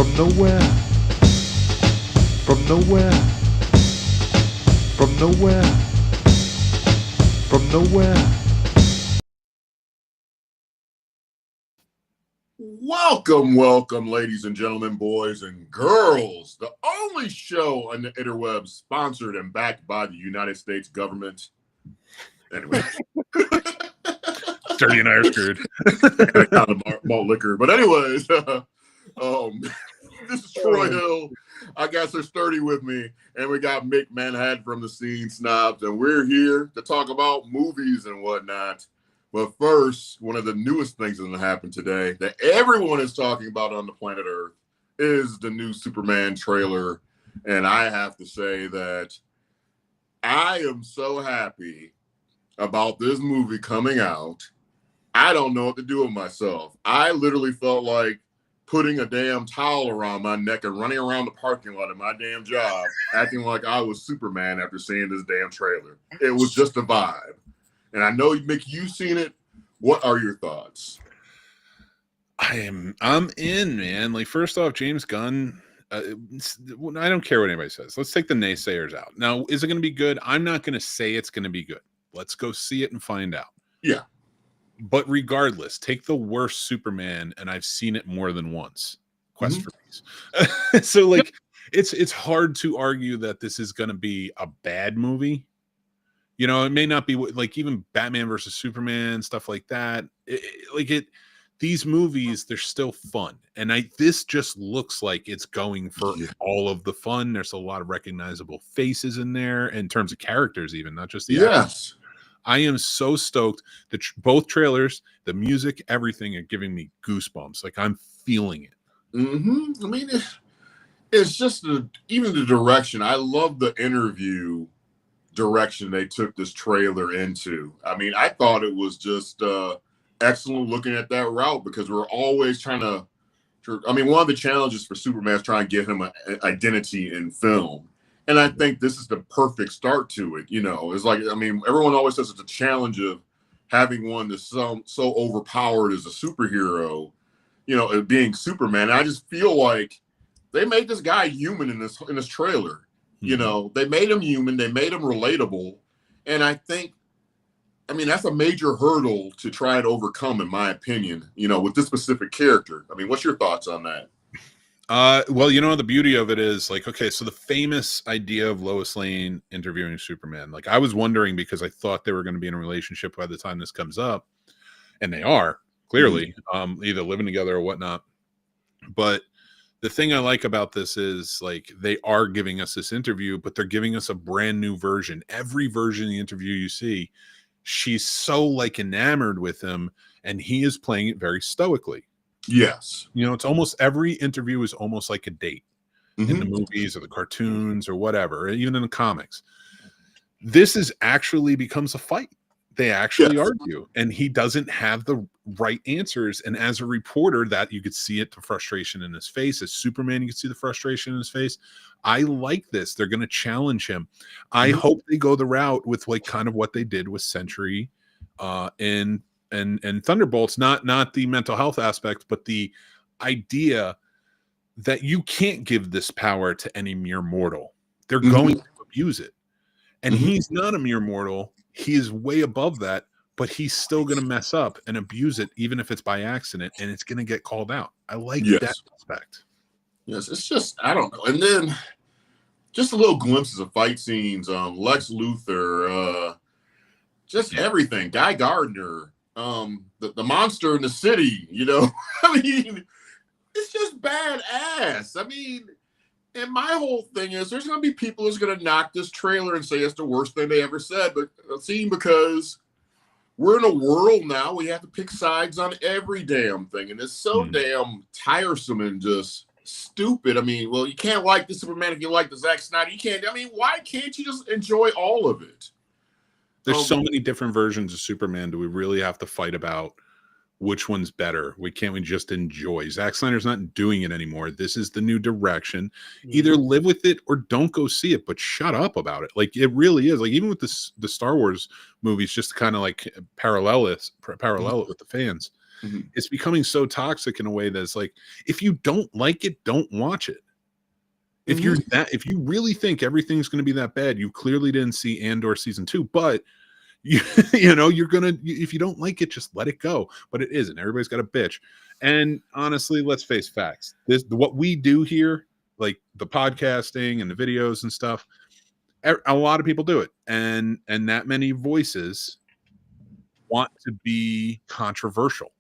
From nowhere, from nowhere, from nowhere, from nowhere. Welcome, ladies and gentlemen, boys and girls. The only show on the interwebs sponsored and backed by the United States government. Anyway. Sturdy and I are screwed. I kind of malt liquor. But anyways, this is Troy Hill. I got Sir Sturdy with me, and we got Mick Manhattan from the Scene Snobs, and we're here to talk about movies and whatnot. But first, one of the newest things that happened today that everyone is talking about on the planet Earth is the new Superman trailer. And I have to say that I am so happy about this movie coming out. I don't know what to do with myself. I literally felt like putting a damn towel around my neck and running around the parking lot of my damn job, acting like I was Superman after seeing this damn trailer. It was just a vibe. And I know, Mick, you've seen it. What are your thoughts? I'm in, man. Like, first off, James Gunn, I don't care what anybody says. Let's take the naysayers out. Now, is it going to be good? I'm not going to say it's going to be good. Let's go see it and find out. Yeah. But regardless, take the worst Superman, and I've seen it more than once. Quest for Peace. So, like, it's hard to argue that this is going to be a bad movie. You know, it may not be like even Batman versus Superman, stuff like that. These movies, they're still fun. And this just looks like it's going for all of the fun. There's a lot of recognizable faces in there in terms of characters, even not just the actors. I am so stoked that both trailers, the music, everything are giving me goosebumps. Like, I'm feeling it. I mean, it's just even the direction. I love the interview direction they took this trailer into. I mean, I thought it was just excellent looking at that route, because we're always trying to, I mean, one of the challenges for Superman is trying to give him an identity in film. And I think this is the perfect start to it. You know, it's like, I mean, everyone always says it's a challenge of having one that's so overpowered as a superhero, you know, being Superman. And I just feel like they made this guy human in this trailer. You know, they made him human, they made him relatable. And I think, I mean, that's a major hurdle to try and overcome, in my opinion, you know, with this specific character. I mean, what's your thoughts on that? Well, you know, the beauty of it is, like, okay, so the famous idea of Lois Lane interviewing Superman, like, I was wondering, because I thought they were going to be in a relationship by the time this comes up, and they are clearly either living together or whatnot. But the thing I like about this is, like, they are giving us this interview, but they're giving us a brand new version. Every version of the interview you see, she's so, like, enamored with him, and he is playing it very stoically. Yes. You know, it's almost every interview is almost like a date in the movies or the cartoons or whatever, even in the comics. This is actually becomes a fight. They actually argue, and he doesn't have the right answers. And as a reporter, that you could see it, the frustration in his face. As Superman, you could see the frustration in his face. I like this. They're going to challenge him. I hope they go the route with, like, kind of what they did with Sentry and Thunderbolts, not the mental health aspect, but the idea that you can't give this power to any mere mortal. They're going to abuse it. And he's not a mere mortal. He is way above that, but he's still going to mess up and abuse it, even if it's by accident, and it's going to get called out. I like that aspect. Yes, it's just, I don't know. And then just a little glimpses of fight scenes, Lex Luthor, just everything. Guy Gardner, the monster in the city, you know. I mean, it's just badass. I mean, and my whole thing is, there's going to be people who's going to knock this trailer and say it's the worst thing they ever said. But because we're in a world now, we have to pick sides on every damn thing. And it's so damn tiresome and just stupid. I mean, well, you can't like the Superman if you like the Zack Snyder. You can't. I mean, why can't you just enjoy all of it? There's so many different versions of Superman. Do we really have to fight about which one's better? We just enjoy? Zack Snyder's not doing it anymore. This is the new direction. Either live with it or don't go see it, but shut up about it. Like, it really is. Like, even with the Star Wars movies, just kind of like parallel it with the fans. It's becoming so toxic in a way that's like, if you don't like it, don't watch it. If if you really think everything's going to be that bad, you clearly didn't see Andor season 2, but you're gonna, if you don't like it, just let it go. But it isn't. Everybody's got a bitch. And honestly, let's face facts. What we do here, like the podcasting and the videos and stuff, a lot of people do it, and that many voices want to be controversial.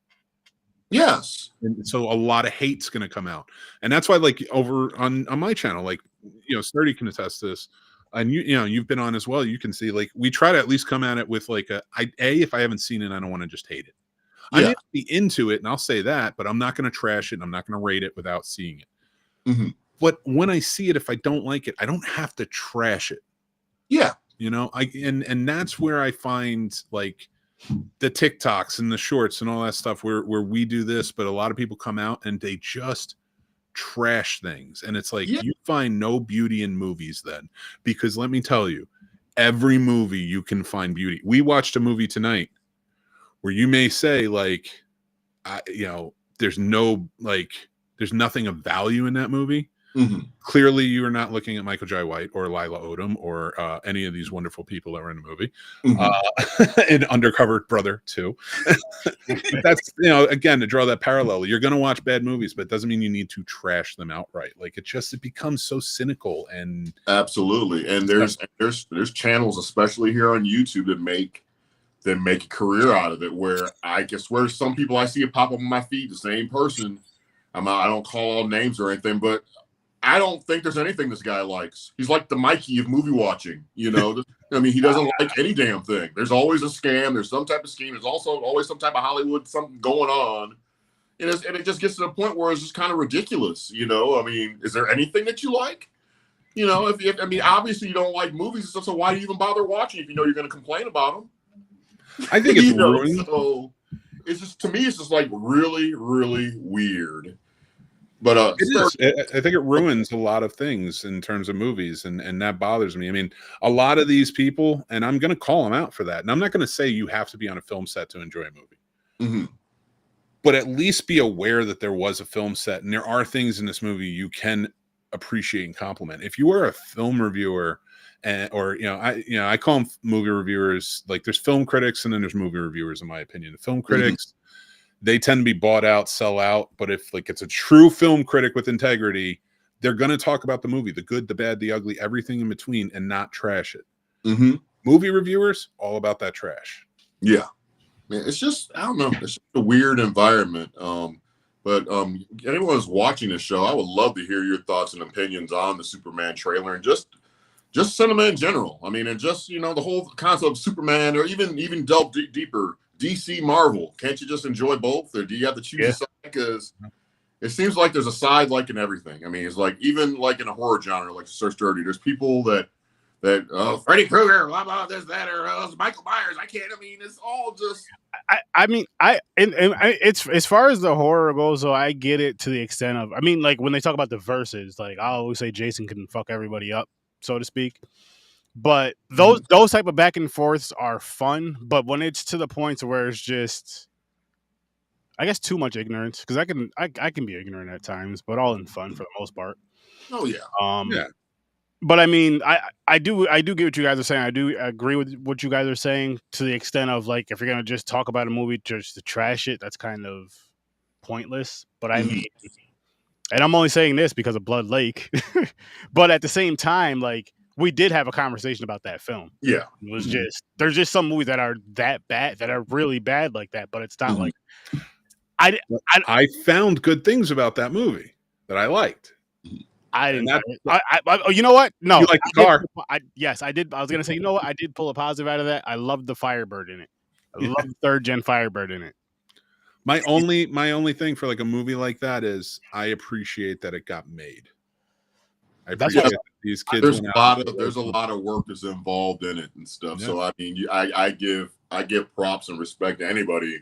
Yes. And so a lot of hate's going to come out. And that's why, like, over on my channel, like, Sturdy can attest to this. And you've been on as well. You can see, like, we try to at least come at it with like if I haven't seen it, I don't want to just hate it. I may be into it, and I'll say that, but I'm not going to trash it. And I'm not going to rate it without seeing it. But when I see it, if I don't like it, I don't have to trash it. Yeah. And that's where I find, like, the TikToks and the shorts and all that stuff where we do this, but a lot of people come out and they just trash things. And it's like, you find no beauty in movies then, because let me tell you, every movie you can find beauty. We watched a movie tonight where you may say, like, there's nothing of value in that movie. Clearly you are not looking at Michael Jai White or Lila Odom or any of these wonderful people that were in the movie. In Undercover Brother too. That's, again, to draw that parallel, you're going to watch bad movies, but it doesn't mean you need to trash them outright. Like, it becomes so cynical. And absolutely. And there's channels, especially here on YouTube, that make a career out of it, where I guess where some people I see it pop up on my feed, the same person. I don't call all names or anything, but I don't think there's anything this guy likes. He's like the Mikey of movie watching, I mean, he doesn't like any damn thing. There's always a scam. There's some type of scheme. There's also always some type of Hollywood, something going on. And it just gets to the point where it's just kind of ridiculous, I mean, is there anything that you like? I mean, obviously you don't like movies and stuff, so why do you even bother watching if you know you're going to complain about them? I think it's ruined. So it's just, to me, it's just like really, really weird. But I think it ruins a lot of things in terms of movies, and that bothers me. I mean, a lot of these people, and I'm going to call them out for that. And I'm not going to say you have to be on a film set to enjoy a movie, but at least be aware that there was a film set, and there are things in this movie you can appreciate and compliment. If you are a film reviewer, I call them movie reviewers. Like, there's film critics, and then there's movie reviewers. In my opinion, the film critics. They tend to be bought out, sell out. But if, like, it's a true film critic with integrity, they're going to talk about the movie, the good, the bad, the ugly, everything in between, and not trash it. Movie reviewers, all about that trash. Yeah. Man, it's just, I don't know. It's just a weird environment. But anyone who's watching this show, I would love to hear your thoughts and opinions on the Superman trailer, and just cinema in general. I mean, and just, the whole concept of Superman, or even delve deeper, DC, Marvel. Can't you just enjoy both, or do you have to choose a side? Because it seems like there's a side like in everything. I mean, it's like, even like in a horror genre, like Search Dirty, there's people that Freddy Krueger, blah blah, this, that, or Michael Myers. I can't. I mean, it's all just. It's, as far as the horror goes, though, I get it to the extent of, I mean, like, when they talk about the verses, like, I always say Jason can fuck everybody up, so to speak. But those type of back and forths are fun. But when it's to the points where it's just, I guess, too much ignorance, because I can be ignorant at times, but all in fun for the most part. Oh yeah. But I mean, I do get what you guys are saying. I do agree with what you guys are saying, to the extent of, like, if you're gonna just talk about a movie just to trash it, that's kind of pointless. But I mean, and I'm only saying this because of Blood Lake, but at the same time, like, we did have a conversation about that film. Yeah. It was just, there's just some movies that are that bad, that are really bad like that, but it's not like, I found good things about that movie that I liked. I didn't. You know what? No, you like the car. Yes, I did. I was gonna say, you know what? I did pull a positive out of that. I loved the Firebird in it. I love the third gen Firebird in it. My only thing for, like, a movie like that is I appreciate that it got made. I appreciate that these kids. There's a lot of work that's involved in it and stuff. Yeah. So I mean, I give props and respect to anybody.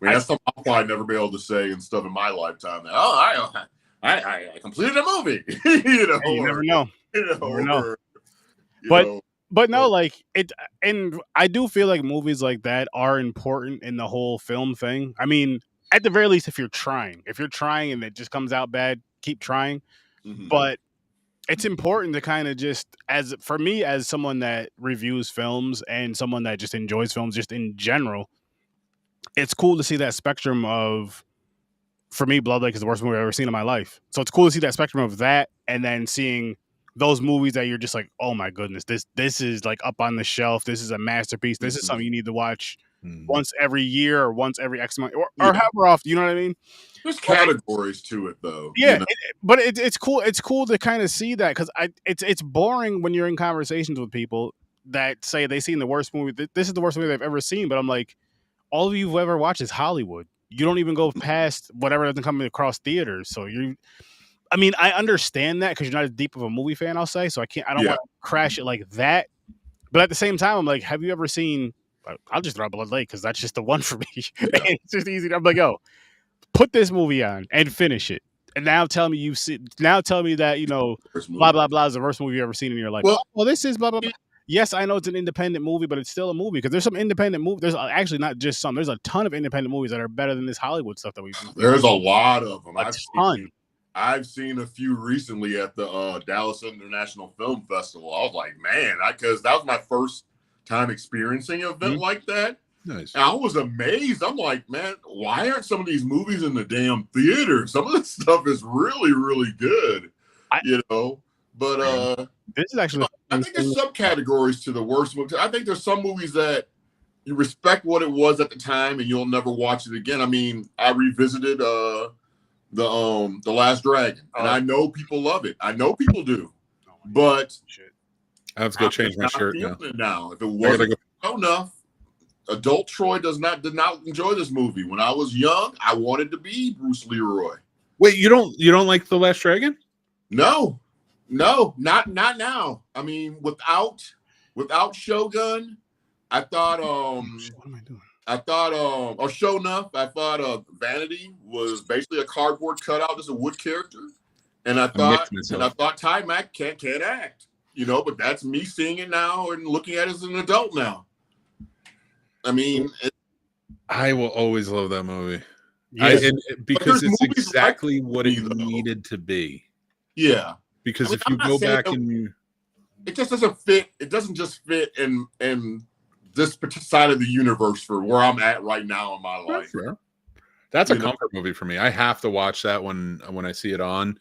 I mean, that's something I'll probably never be able to say and stuff in my lifetime. That, I completed a movie. You never know. But no, like, it, and I do feel like movies like that are important in the whole film thing. I mean, at the very least, if you're trying and it just comes out bad, keep trying. Mhm. But it's important to kind of just, as for me, as someone that reviews films and someone that just enjoys films just in general, it's cool to see that spectrum of, for me, Blood Lake is the worst movie I've ever seen in my life. So it's cool to see that spectrum of that, and then seeing those movies that you're just like, oh my goodness, this is like up on the shelf. This is a masterpiece. This is something you need to watch once every year or once every X month or however often. You know what I mean? There's categories to it, though. Yeah, you know? but it's cool. It's cool to kind of see that, because it's boring when you're in conversations with people that say they've seen the worst movie. This is the worst movie they've ever seen. But I'm like, all of you've ever watched is Hollywood. You don't even go past whatever doesn't come across theaters. So I mean, I understand that because you're not as deep of a movie fan, I'll say. So I don't want to crash it like that. But at the same time, I'm like, have you ever seen? I'll just throw out Blood Lake because that's just the one for me. It's just easy. I'm like, yo, put this movie on and finish it. And now tell me that, you know, blah blah blah is the worst movie you've ever seen in your life. Well, this is blah blah blah. Yes, I know it's an independent movie, but it's still a movie, because there's some independent movies. There's actually not just some. There's a ton of independent movies that are better than this Hollywood stuff that we've. There's a lot of them. I've seen a few recently at the Dallas International Film Festival. I was like, man, because that was my first time experiencing an event like that. Nice. And I was amazed. I'm like, man, why aren't some of these movies in the damn theater? Some of this stuff is really, really good. You know, but this is actually. I think there's subcategories to the worst movies. I think there's some movies that you respect what it was at the time and you'll never watch it again. I mean, I revisited the Last Dragon, and I know people love it. I know people do, but I have to go change my shirt now. If it wasn't enough, adult Troy did not enjoy this movie. When I was young, I wanted to be Bruce Leroy. Wait, you don't like The Last Dragon? No, not now. I mean, without Shogun, I thought what am I doing? I thought or Shonuff, I thought Vanity was basically a cardboard cutout, just a wood character. And I thought Ty Mac can't act. You know, but that's me seeing it now and looking at it as an adult now. I mean, I will always love that movie. Yes. Because it's exactly what it needed to be. Yeah. Because if you go back and it just doesn't fit. It doesn't just fit in this particular side of the universe for where I'm at right now in my life. Sure. That's a comfort movie for me. I have to watch that when I see it on.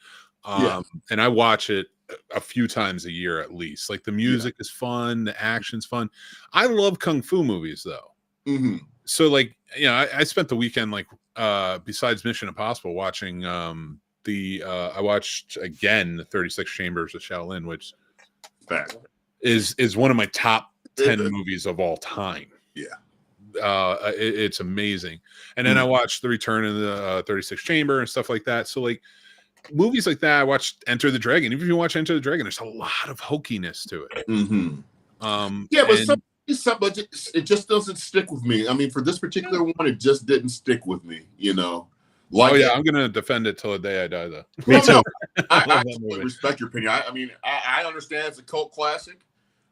And I watch it a few times a year at least. Like, the music is fun, the action's fun. I love kung fu movies though. Mm-hmm. So, like, you know, I spent the weekend, like, besides Mission Impossible, watching I watched again the 36 Chambers of Shaolin, which is one of my top 10 movies of all time. Yeah. It's amazing. And then I watched The Return of the 36th Chamber and stuff like that. So, like, movies like that, I watched Enter the Dragon. Even if you watch Enter the Dragon, there's a lot of hokiness to it. Mm-hmm. But it just doesn't stick with me. I mean, for this particular one, it just didn't stick with me, you know. Like, I'm gonna defend it till the day I die, though. Me too. I respect your opinion. I mean, I understand it's a cult classic.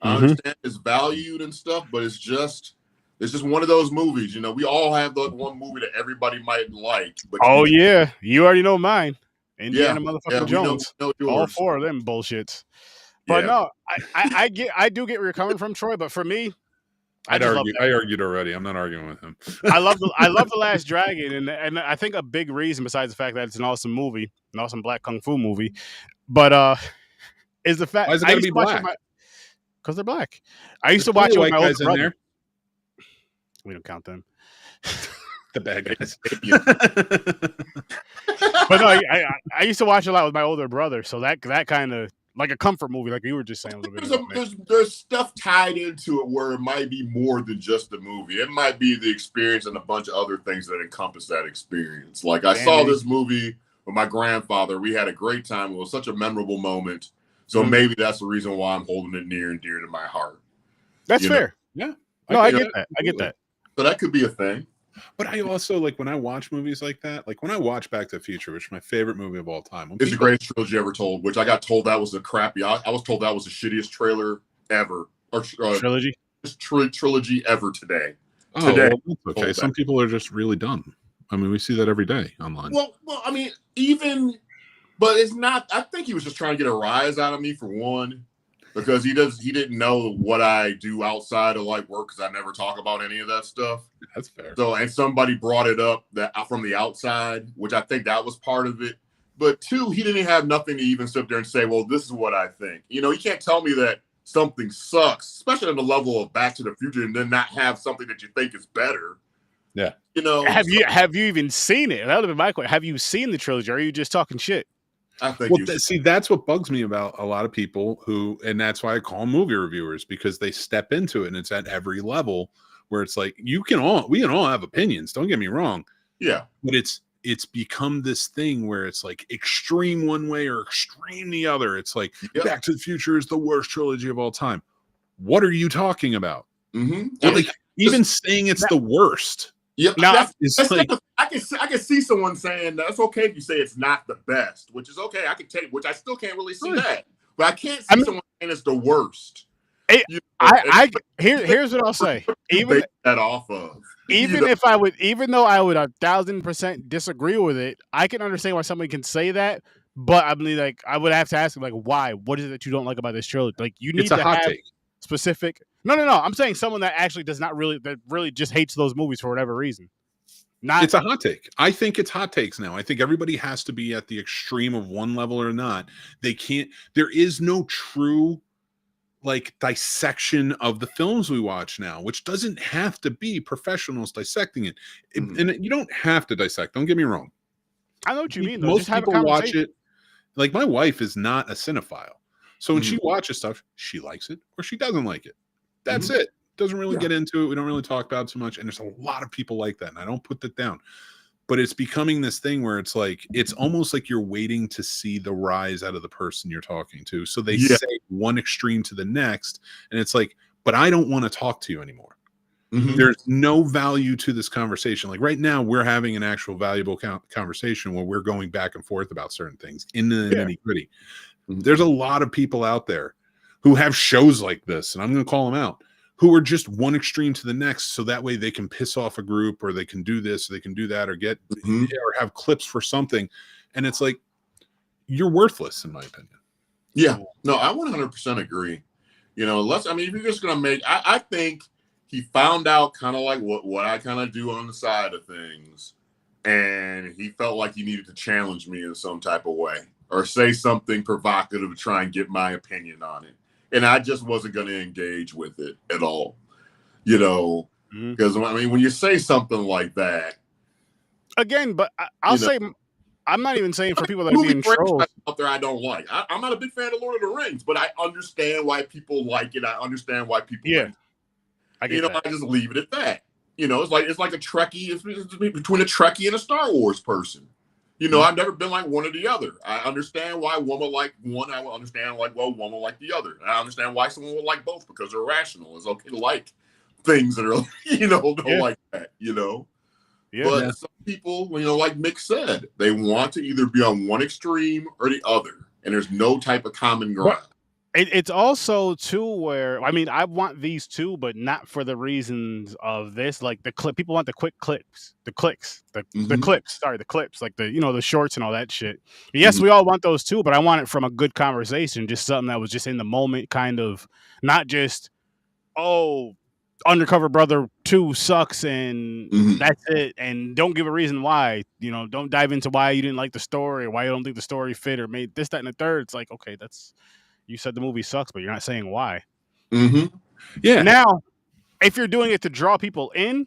I understand it's valued and stuff, but it's just one of those movies. You know, we all have the one movie that everybody might like. But you already know mine. Indiana motherfucking Jones. We know all four of them bullshits. But no, I do get where you're coming from, Troy. But for me, I argued already. I'm not arguing with him. I love The Last Dragon, and I think a big reason, besides the fact that it's an awesome movie, an awesome black kung fu movie, but is the fact why is it gotta be black? Because they're black. I used to watch it with my older brother. There? We don't count them. The bad guys. But no, I used to watch a lot with my older brother, so that kind of like a comfort movie, like you were just saying. A little bit there's stuff tied into it where it might be more than just the movie. It might be the experience and a bunch of other things that encompass that experience. Like, I saw this movie with my grandfather. We had a great time. It was such a memorable moment. So maybe that's the reason why I'm holding it near and dear to my heart. That's fair. Yeah. I get that. I get that. So that could be a thing. But I also, like, when I watch movies like that, like when I watch Back to the Future, which is my favorite movie of all time. It's the greatest trilogy ever told, which I got told that was a crappy. I was told that was the shittiest trailer ever. Or trilogy? Trilogy ever today. Oh, well, okay. Some people are just really dumb. I mean, we see that every day online. Well, I mean, but it's not. I think he was just trying to get a rise out of me for one, because he didn't know what I do outside of like work, because I never talk about any of that stuff. That's fair. So, and somebody brought it up that from the outside, which I think that was part of it. But two, he didn't have nothing to even sit there and say, well, this is what I think. You can't tell me that something sucks, especially on the level of Back to the Future, and then not have something that you think is better. Yeah. Have you even seen it? That would have been my question. Have you seen the trilogy, or are you just talking shit? I think see, that's what bugs me about a lot of people and that's why I call them movie reviewers, because they step into it and it's at every level where it's like, we can all have opinions. Don't get me wrong. Yeah. But it's become this thing where it's like extreme one way or extreme the other. It's like Back to the Future is the worst trilogy of all time. What are you talking about? Like, even saying it's the worst. Yep. Now, I can see someone saying that's okay if you say it's not the best, which is okay. I can take, which I still can't really see that, but I can't see someone saying it's the worst. Here's what I'll say. Even that off of. Even though I would 1,000% disagree with it, I can understand why somebody can say that. But I mean, like, I would have to ask, like, why? What is it that you don't like about this trilogy? Like, you need to have specific. No. I'm saying someone that actually really just hates those movies for whatever reason. It's a hot take. I think it's hot takes now. I think everybody has to be at the extreme of one level or not. They can't. There is no true like dissection of the films we watch now, which doesn't have to be professionals dissecting it. And you don't have to dissect. Don't get me wrong. I know what you mean. Though. Most people watch it. Like, my wife is not a cinephile, so when she watches stuff, she likes it or she doesn't like it. That's it. Doesn't really get into it. We don't really talk about it too much. And there's a lot of people like that. And I don't put that down. But it's becoming this thing where it's like, it's almost like you're waiting to see the rise out of the person you're talking to. So they say one extreme to the next. And it's like, but I don't want to talk to you anymore. There's no value to this conversation. Like right now, we're having an actual valuable conversation where we're going back and forth about certain things in the nitty-gritty. There's a lot of people out there who have shows like this, and I'm going to call them out, who are just one extreme to the next, so that way they can piss off a group, or they can do this, or they can do that, or get or have clips for something. And it's like, you're worthless, in my opinion. Yeah, no, I 100% agree. If you're just going to make, I think he found out kind of like what I kind of do on the side of things, and he felt like he needed to challenge me in some type of way or say something provocative to try and get my opinion on it. And I just wasn't going to engage with it at all, because when you say something like that, again, but I'll say, I'm not even saying for people that are being trolls out there I don't like. I'm not a big fan of Lord of the Rings, but I understand why people like it. I understand why people like it. I just leave it at that. It's like a Trekkie. It's between a Trekkie and a Star Wars person. I've never been like one or the other. I understand why one would like one. I will understand one will like the other. I understand why someone would like both, because they're rational. It's okay to like things that are, don't like that, But some people, like Mick said, they want to either be on one extreme or the other, and there's no type of common ground. It's also too where, I mean, I want these too, but not for the reasons of this. Like the clip, people want the quick clips, the clips, like the shorts and all that shit. Yes, we all want those too, but I want it from a good conversation, just something that was just in the moment, kind of, not just, Undercover Brother 2 sucks and that's it, and don't give a reason why. Don't dive into why you didn't like the story or why you don't think the story fit or made this, that, and the third. It's like, okay, you said the movie sucks, but you're not saying why. Yeah. Now, if you're doing it to draw people in,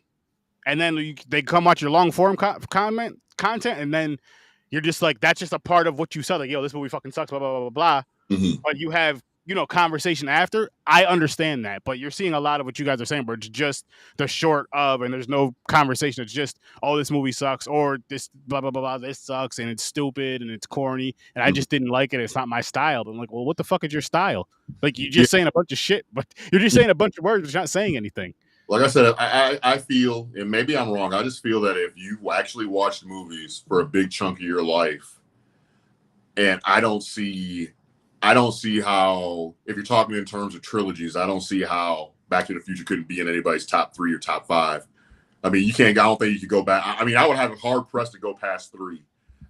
and then they come watch your long form content, and then you're just like, that's just a part of what you said. Like, yo, this movie fucking sucks, blah blah blah blah blah. But you have conversation after. I understand that, but you're seeing a lot of what you guys are saying, but it's just the short of, and there's no conversation. It's just, this movie sucks, or this blah blah blah blah, this sucks, and it's stupid and it's corny, and I just didn't like it. It's not my style. But I'm like, well, what the fuck is your style? Like, you're just saying a bunch of shit, but you're just saying a bunch of words, but you're not saying anything. Like I said, I feel, and maybe I'm wrong, I just feel that if you actually watched movies for a big chunk of your life, and I don't see how, if you're talking in terms of trilogies, I don't see how Back to the Future couldn't be in anybody's top 3 or top 5. I mean, you can't. I don't think you could go back. I mean, I would have it hard pressed to go past 3.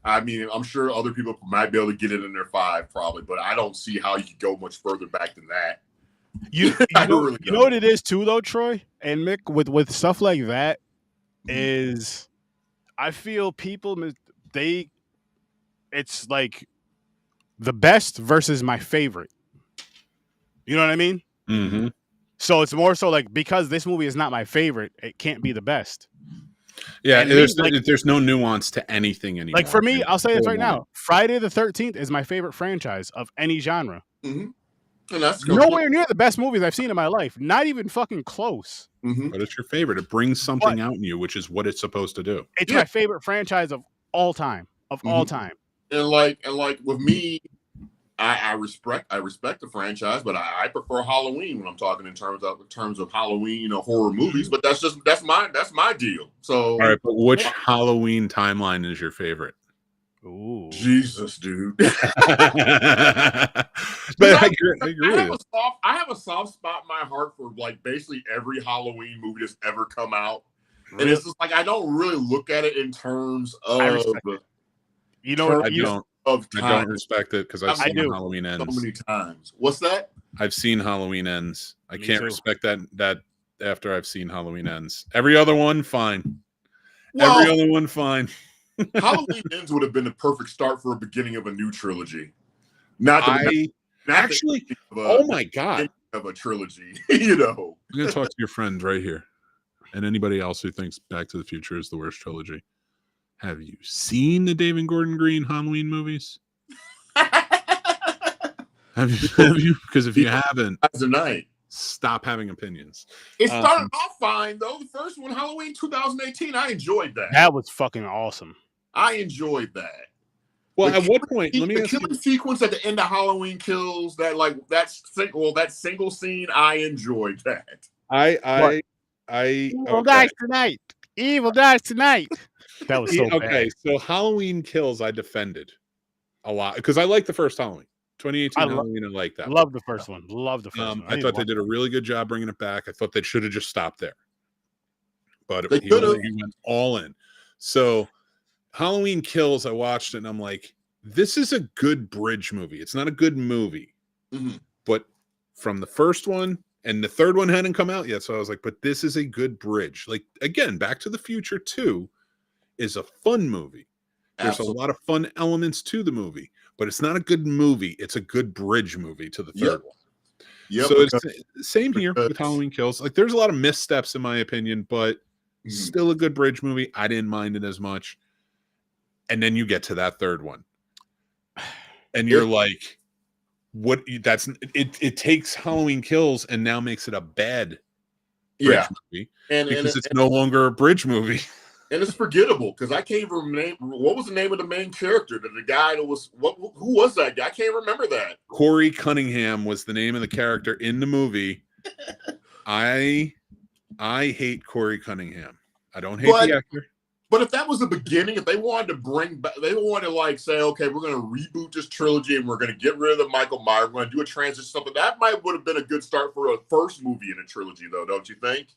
I mean, I'm sure other people might be able to get it in their 5, probably, but I don't see how you could go much further back than that. You know what it is too, though, Troy and Mick, with stuff like that, is I feel people it's like the best versus my favorite. You know what I mean? Mm-hmm. So it's more so like, because this movie is not my favorite, it can't be the best. Yeah, And there's no nuance to anything anymore. Like for me, I'll say this right now: Friday the 13th is my favorite franchise of any genre. Mm-hmm. And that's nowhere near the best movies I've seen in my life. Not even fucking close. Mm-hmm. But it's your favorite. It brings something out in you, which is what it's supposed to do. It's my favorite franchise of all time. All time. And like with me, I respect the franchise, but I prefer Halloween when I'm talking in terms of Halloween or horror movies. But that's my deal. So all right, but which Halloween timeline is your favorite? Ooh, Jesus, dude. But I agree. I have a soft spot in my heart for like basically every Halloween movie that's ever come out, and it's just like I don't really look at it in terms of I don't respect it because I've seen Halloween Ends so many times. What's that? I've seen Halloween Ends. I can't respect that after I've seen Halloween Ends. Every other one, fine. Every other one, fine. Halloween Ends would have been the perfect start for a beginning of a new trilogy. Oh my God, of a trilogy. You know, I'm gonna talk to your friend right here, and anybody else who thinks Back to the Future is the worst trilogy. Have you seen the David Gordon Green Halloween movies? Have you? Because if you haven't, tonight. Stop having opinions. It started off fine though. The first one, Halloween 2018, I enjoyed that. That was fucking awesome. I enjoyed that. Well, at what point? Let me the ask killing you. sequence at the end of Halloween Kills. That single scene. I enjoyed that. Evil dies tonight. Evil dies tonight. That was so okay. bad. So Halloween Kills, I defended a lot because I liked the first Halloween. 2018 Halloween, I like that. Love the first one. Love the first one. I thought they did a really good job bringing it back. I thought they should have just stopped there, but he went all in. So Halloween Kills, I watched it and I'm like, this is a good bridge movie. It's not a good movie, but from the first one and the third one hadn't come out yet, so I was like, but this is a good bridge. Like again, Back to the Future 2 is a fun movie. There's a lot of fun elements to the movie, but it's not a good movie. It's a good bridge movie to the third one. Yep. So it's same here with Halloween Kills. Like there's a lot of missteps in my opinion, but still a good bridge movie. I didn't mind it as much. And then you get to that third one. And you're like, what that's it takes Halloween Kills and now makes it a bad bridge movie. Because it's no longer a bridge movie. And it's forgettable because I can't even remember what was the name of the main character. The guy that was who was that guy? I can't remember that. Corey Cunningham was the name of the character in the movie. I hate Corey Cunningham. I don't hate the actor. But if that was the beginning, if they wanted to bring back, they wanted to like say, okay, we're going to reboot this trilogy and we're going to get rid of the Michael Myers. We're going to do a transition, something that would have been a good start for a first movie in a trilogy, though, don't you think?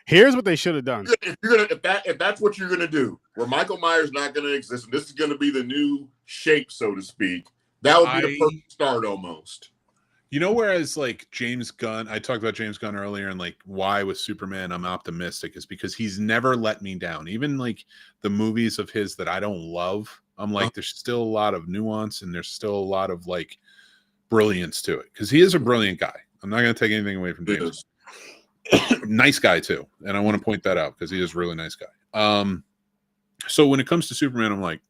Here's what they should have done. If that's what you're gonna do, where Michael Myers not gonna exist, and this is gonna be the new shape, so to speak, that would be the perfect start almost. You know, whereas like James Gunn, I talked about James Gunn earlier, and like why with Superman I'm optimistic is because he's never let me down. Even like the movies of his that I don't love, I'm like, there's still a lot of nuance and there's still a lot of like brilliance to it because he is a brilliant guy. I'm not gonna take anything away from James. Nice guy too, and I want to point that out because he is a really nice guy. So when it comes to Superman, I'm like,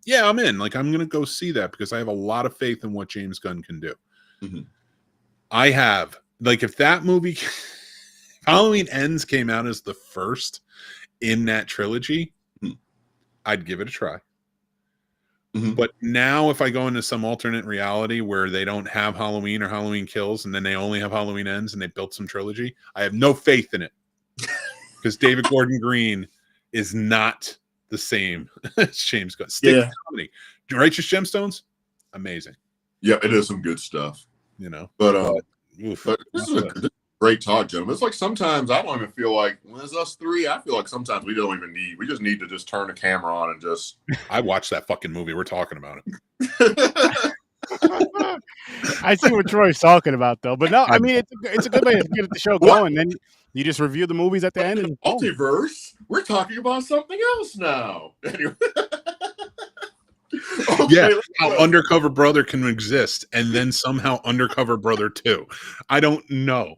yeah, I'm in. Like, I'm gonna go see that because I have a lot of faith in what James Gunn can do. I have like if that movie Halloween Ends came out as the first in that trilogy, I'd give it a try. But now if I go into some alternate reality where they don't have Halloween or Halloween Kills and then they only have Halloween Ends and they built some trilogy, I have no faith in it because David Gordon Green is not the same as James Gunn. Comedy. Righteous Gemstones, amazing. Yeah, it is some good stuff. You know, but this Great talk, gentlemen. It's like sometimes I don't even feel like when it's us three. I feel like sometimes we don't even need. We just need to just turn the camera on and just. I watched that fucking movie. We're talking about it. I see what Troy's talking about, though. But no, I mean it's a good way to get the show going. Then you just review the movies at the end. And multiverse. We're talking about something else now. Anyway. Yeah, how Undercover Brother can exist, and then somehow Undercover Brother 2. I don't know.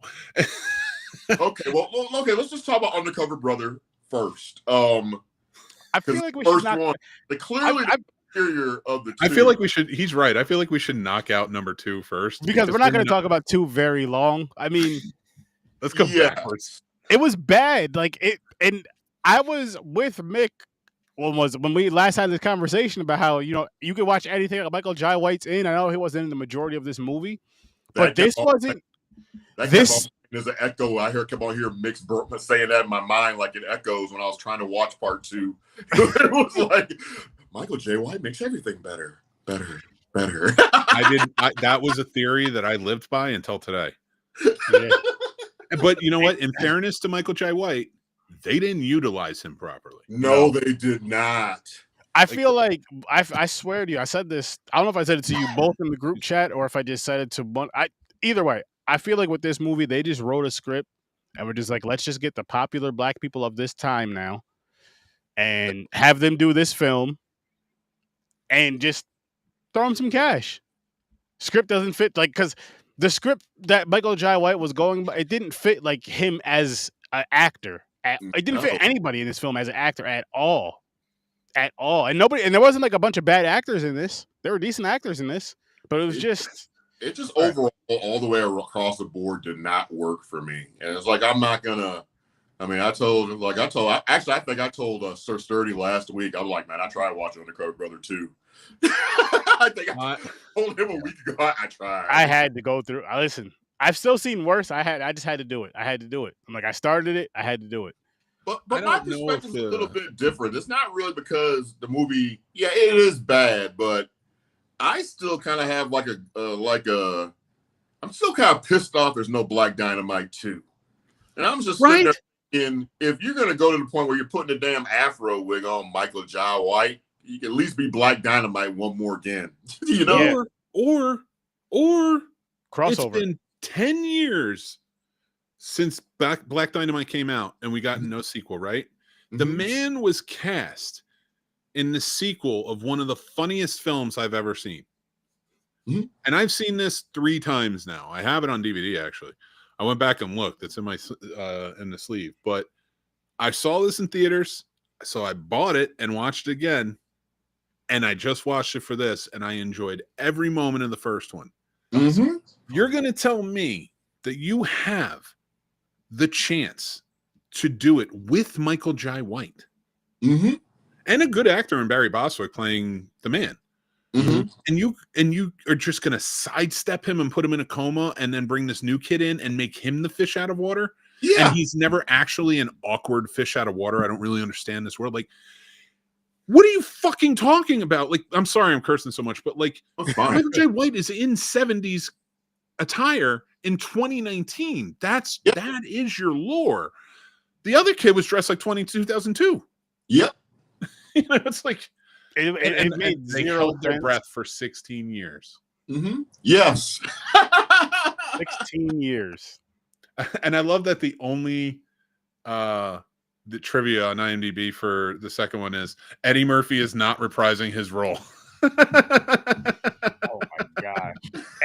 Okay, let's just talk about Undercover Brother first. I feel like we should not. One, clearly the superior of the two. I feel like we should. He's right. I feel like we should knock out number 2 first because we're not going to talk about 2 very long. I mean, let's go backwards. It was bad. Like it, and I was with Mick. When we last had this conversation about how you could watch anything Michael Jai White's in. I know he wasn't in the majority of this movie, but this wasn't. There's an echo. I kept on hearing Mick saying that in my mind, like it echoes when I was trying to watch part 2. It was like Michael Jai White makes everything better. That was a theory that I lived by until today. Yeah. But you know what? In fairness to Michael Jai White, they didn't utilize him properly. No, they did not. I feel like I swear to you, I said this. I don't know if I said it to you both in the group chat or if I just said it to one. Either way, I feel like with this movie, they just wrote a script and we're just like, let's just get the popular black people of this time now and have them do this film and just throw them some cash. Script doesn't fit, like, because the script that Michael Jai White was going by, it didn't fit like him as an actor. It didn't fit anybody in this film as an actor at all. At all. And there wasn't like a bunch of bad actors in this. There were decent actors in this, but it was just overall all the way across the board did not work for me. And it's like, I'm not gonna, I mean, I think I told Sir Sturdy last week, I'm like, man, I tried watching Undercover Brother 2. I think I told him a week ago, I tried. I had to go through, listen, I've still seen worse. I just had to do it. I had to do it. I'm like, I started it. I had to do it. But my perspective is a little bit different. It's not really because the movie, yeah, it is bad, but I still kind of have I'm still kind of pissed off there's no Black Dynamite 2. And I'm just sitting there thinking, if you're going to go to the point where you're putting a damn afro wig on Michael Jai White, you can at least be Black Dynamite one more again. You know? Yeah. Or crossover. It's been 10 years since Black Dynamite came out and we got no sequel, right? Mm-hmm. The man was cast in the sequel of one of the funniest films I've ever seen. Mm-hmm. And I've seen this 3 times now. I have it on DVD, actually. I went back and looked. It's in my in the sleeve. But I saw this in theaters, so I bought it and watched it again. And I just watched it for this, and I enjoyed every moment of the first one. Mm-hmm. You're going to tell me that you have the chance to do it with Michael Jai White and a good actor in Barry Bostwick playing the man. Mm-hmm. And you are just going to sidestep him and put him in a coma and then bring this new kid in and make him the fish out of water. Yeah. And he's never actually an awkward fish out of water. I don't really understand this world. Like, what are you fucking talking about? Like, I'm sorry I'm cursing so much, but like Michael Jai White is in 70s attire in 2019. That is your lore. The other kid was dressed like 2002. Yep. You know, it's like it made they held their breath for 16 years. Mm-hmm. Yes. 16 years. And I love that the only the trivia on IMDb for the second one is Eddie Murphy is not reprising his role. Oh my gosh.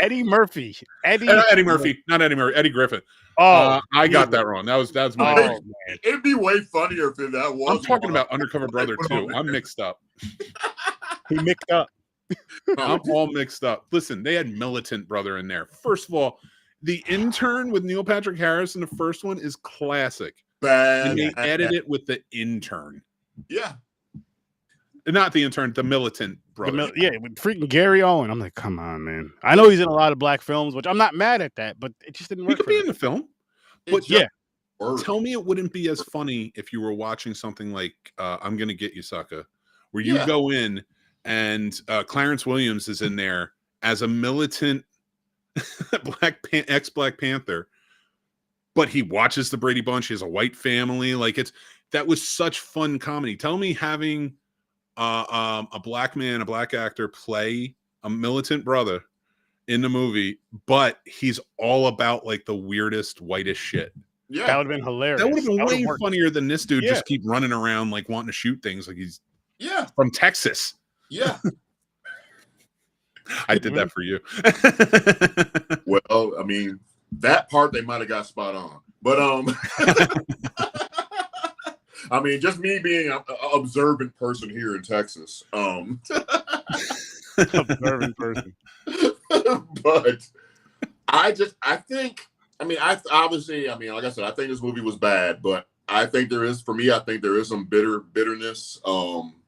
Eddie Murphy. Not Eddie Griffin. Oh, I got that wrong. That was my man. It'd be way funnier if that was. I'm talking about Undercover Brother 2. I'm mixed up. He mixed up. I'm all mixed up. Listen, they had Militant Brother in there. First of all, the intern with Neil Patrick Harris in the first one is classic. Bad. And they added it with the intern. Yeah. Not the intern, the Militant Brother. With freaking Gary Owen. I'm like, come on, man. I know he's in a lot of black films, which I'm not mad at that, but it just didn't work. He could be in the film. But tell me it wouldn't be as funny if you were watching something like I'm Gonna Get You, Sucker, where you go in and Clarence Williams is in there as a militant ex-Black Panther but he watches the Brady Bunch. He has a white family. Like that was such fun comedy. Tell me having a black man, a black actor play a militant brother in the movie, but he's all about like the weirdest, whitest shit. Yeah, that would have been hilarious. That would have been way worked. funnier than this dude Yeah. just keep running around like wanting to shoot things like he's from Texas. Yeah. I did that for you. Well, I mean, that part they might have got spot on. But I mean, just me being an observant person here in Texas. Observant person. But I think, I mean, obviously, I mean, like I said, I think this movie was bad, but I think there is some bitterness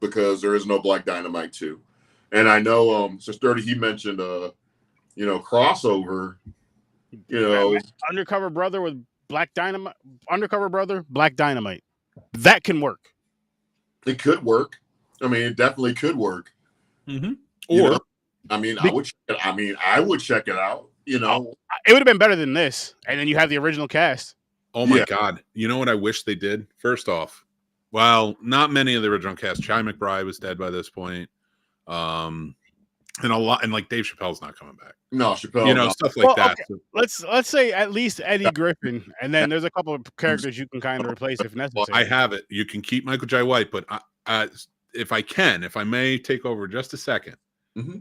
because there is no Black Dynamite 2. And I know so Sturdy, he mentioned crossover, Undercover Brother with Black Dynamite, Undercover Brother, Black Dynamite. That can work. It could work. I mean, it definitely could work. Mm-hmm. I mean, I would check it out, It would have been better than this. And then you have the original cast. Oh my God. You know what I wish they did? First off, well, not many of the original cast. Chi McBride was dead by this point. And like Dave Chappelle's not coming back. No, Chappelle. Stuff like that. Okay. Let's say at least Eddie Griffin, and then there's a couple of characters you can kind of replace if necessary. I have it. You can keep Michael Jai White, but if I may take over just a second,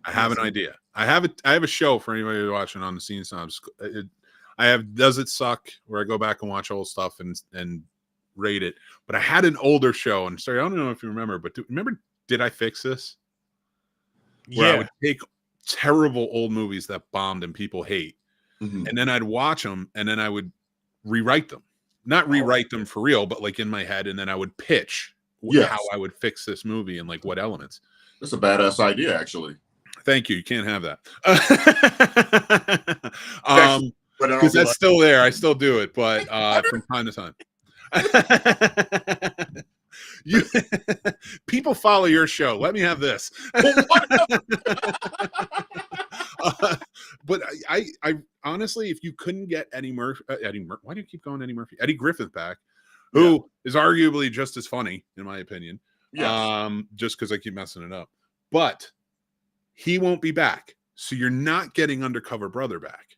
I have an idea. I have a show for anybody who's watching on the Scene Snobs. I have Does It Suck, where I go back and watch old stuff and rate it. But I had an older show, and sorry, I don't know if you remember, but remember Did I Fix This? Where I would take terrible old movies that bombed and people hate, and then I'd watch them, and then I would rewrite them. Not rewrite them for real, but like in my head, and then I would pitch how I would fix this movie and like what elements. That's a badass idea, actually. Thank you. You can't have that. Because that's still there. I still do it, but from time to time. People follow your show. Let me have this. But I honestly, if you couldn't get Eddie Murphy, why do you keep going Eddie Murphy? Eddie Griffith back, who is arguably just as funny in my opinion. Just because I keep messing it up, but he won't be back, so you're not getting Undercover Brother back.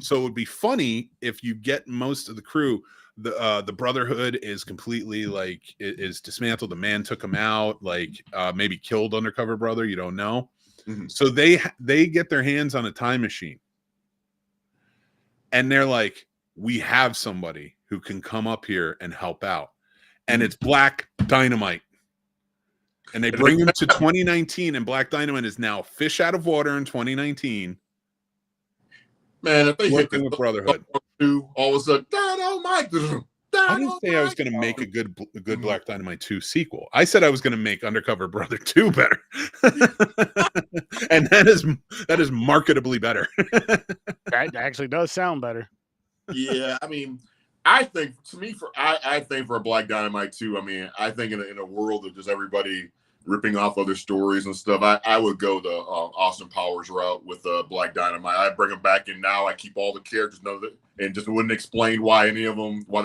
So it would be funny if you get most of the crew. The Brotherhood is completely like is dismantled. The man took him out, like maybe killed Undercover Brother. You don't know. So they get their hands on a time machine, and they're like, "We have somebody who can come up here and help out," and it's Black Dynamite. And they bring him to 2019, and Black Dynamite is now fish out of water in 2019. Man, if they hit with Brotherhood, all of a sudden, Dynamite. I didn't say I was going to make a good Black Dynamite 2 sequel. I said I was going to make Undercover Brother 2 better, and that is marketably better. That actually does sound better. Yeah, I mean, I think for a Black Dynamite 2, I mean, I think in a world of just everybody ripping off other stories and stuff, I would go the Austin Powers route with Black Dynamite. I bring them back in now. I keep all the characters, and just wouldn't explain why any of them, why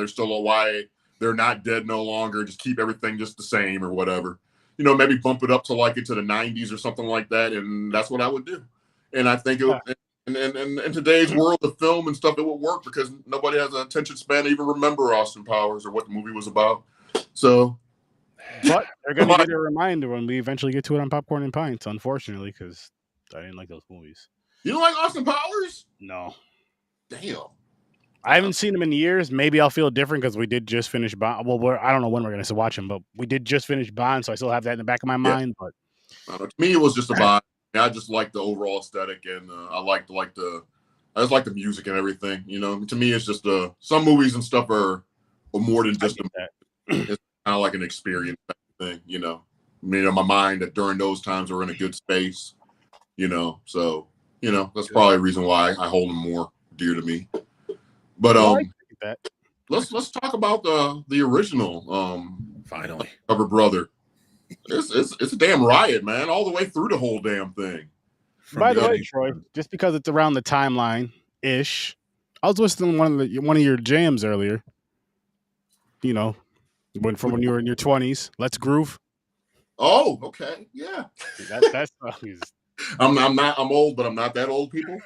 they're not dead no longer. Just keep everything just the same or whatever. Maybe bump it up to like into the 90s or something like that, and that's what I would do. And I think in today's world of film and stuff, it would work because nobody has an attention span to even remember Austin Powers or what the movie was about. So. But they're going to get a reminder when we eventually get to it on Popcorn and Pints, unfortunately, because I didn't like those movies. You don't like Austin Powers? No. Damn. I haven't seen them in years. Maybe I'll feel different because we did just finish Bond. Well, I don't know when we're going to watch them, but we did just finish Bond, so I still have that in the back of my mind. But to me, it was just a Bond. I just like the overall aesthetic, and I just like the music and everything. To me, it's just some movies and stuff are more than just it's kind of like an experience thing, my mind that during those times we're in a good space, so that's probably a reason why I hold them more dear to me. But let's talk about the original finally Undercover Brother. It's a damn riot, man, all the way through the whole damn thing. By the way, Troy, just because it's around the timeline ish I was listening to one of your jams earlier. You know, when you were in your 20s. Let's Groove. Oh, okay, yeah. That song is. I'm old, but I'm not that old, people.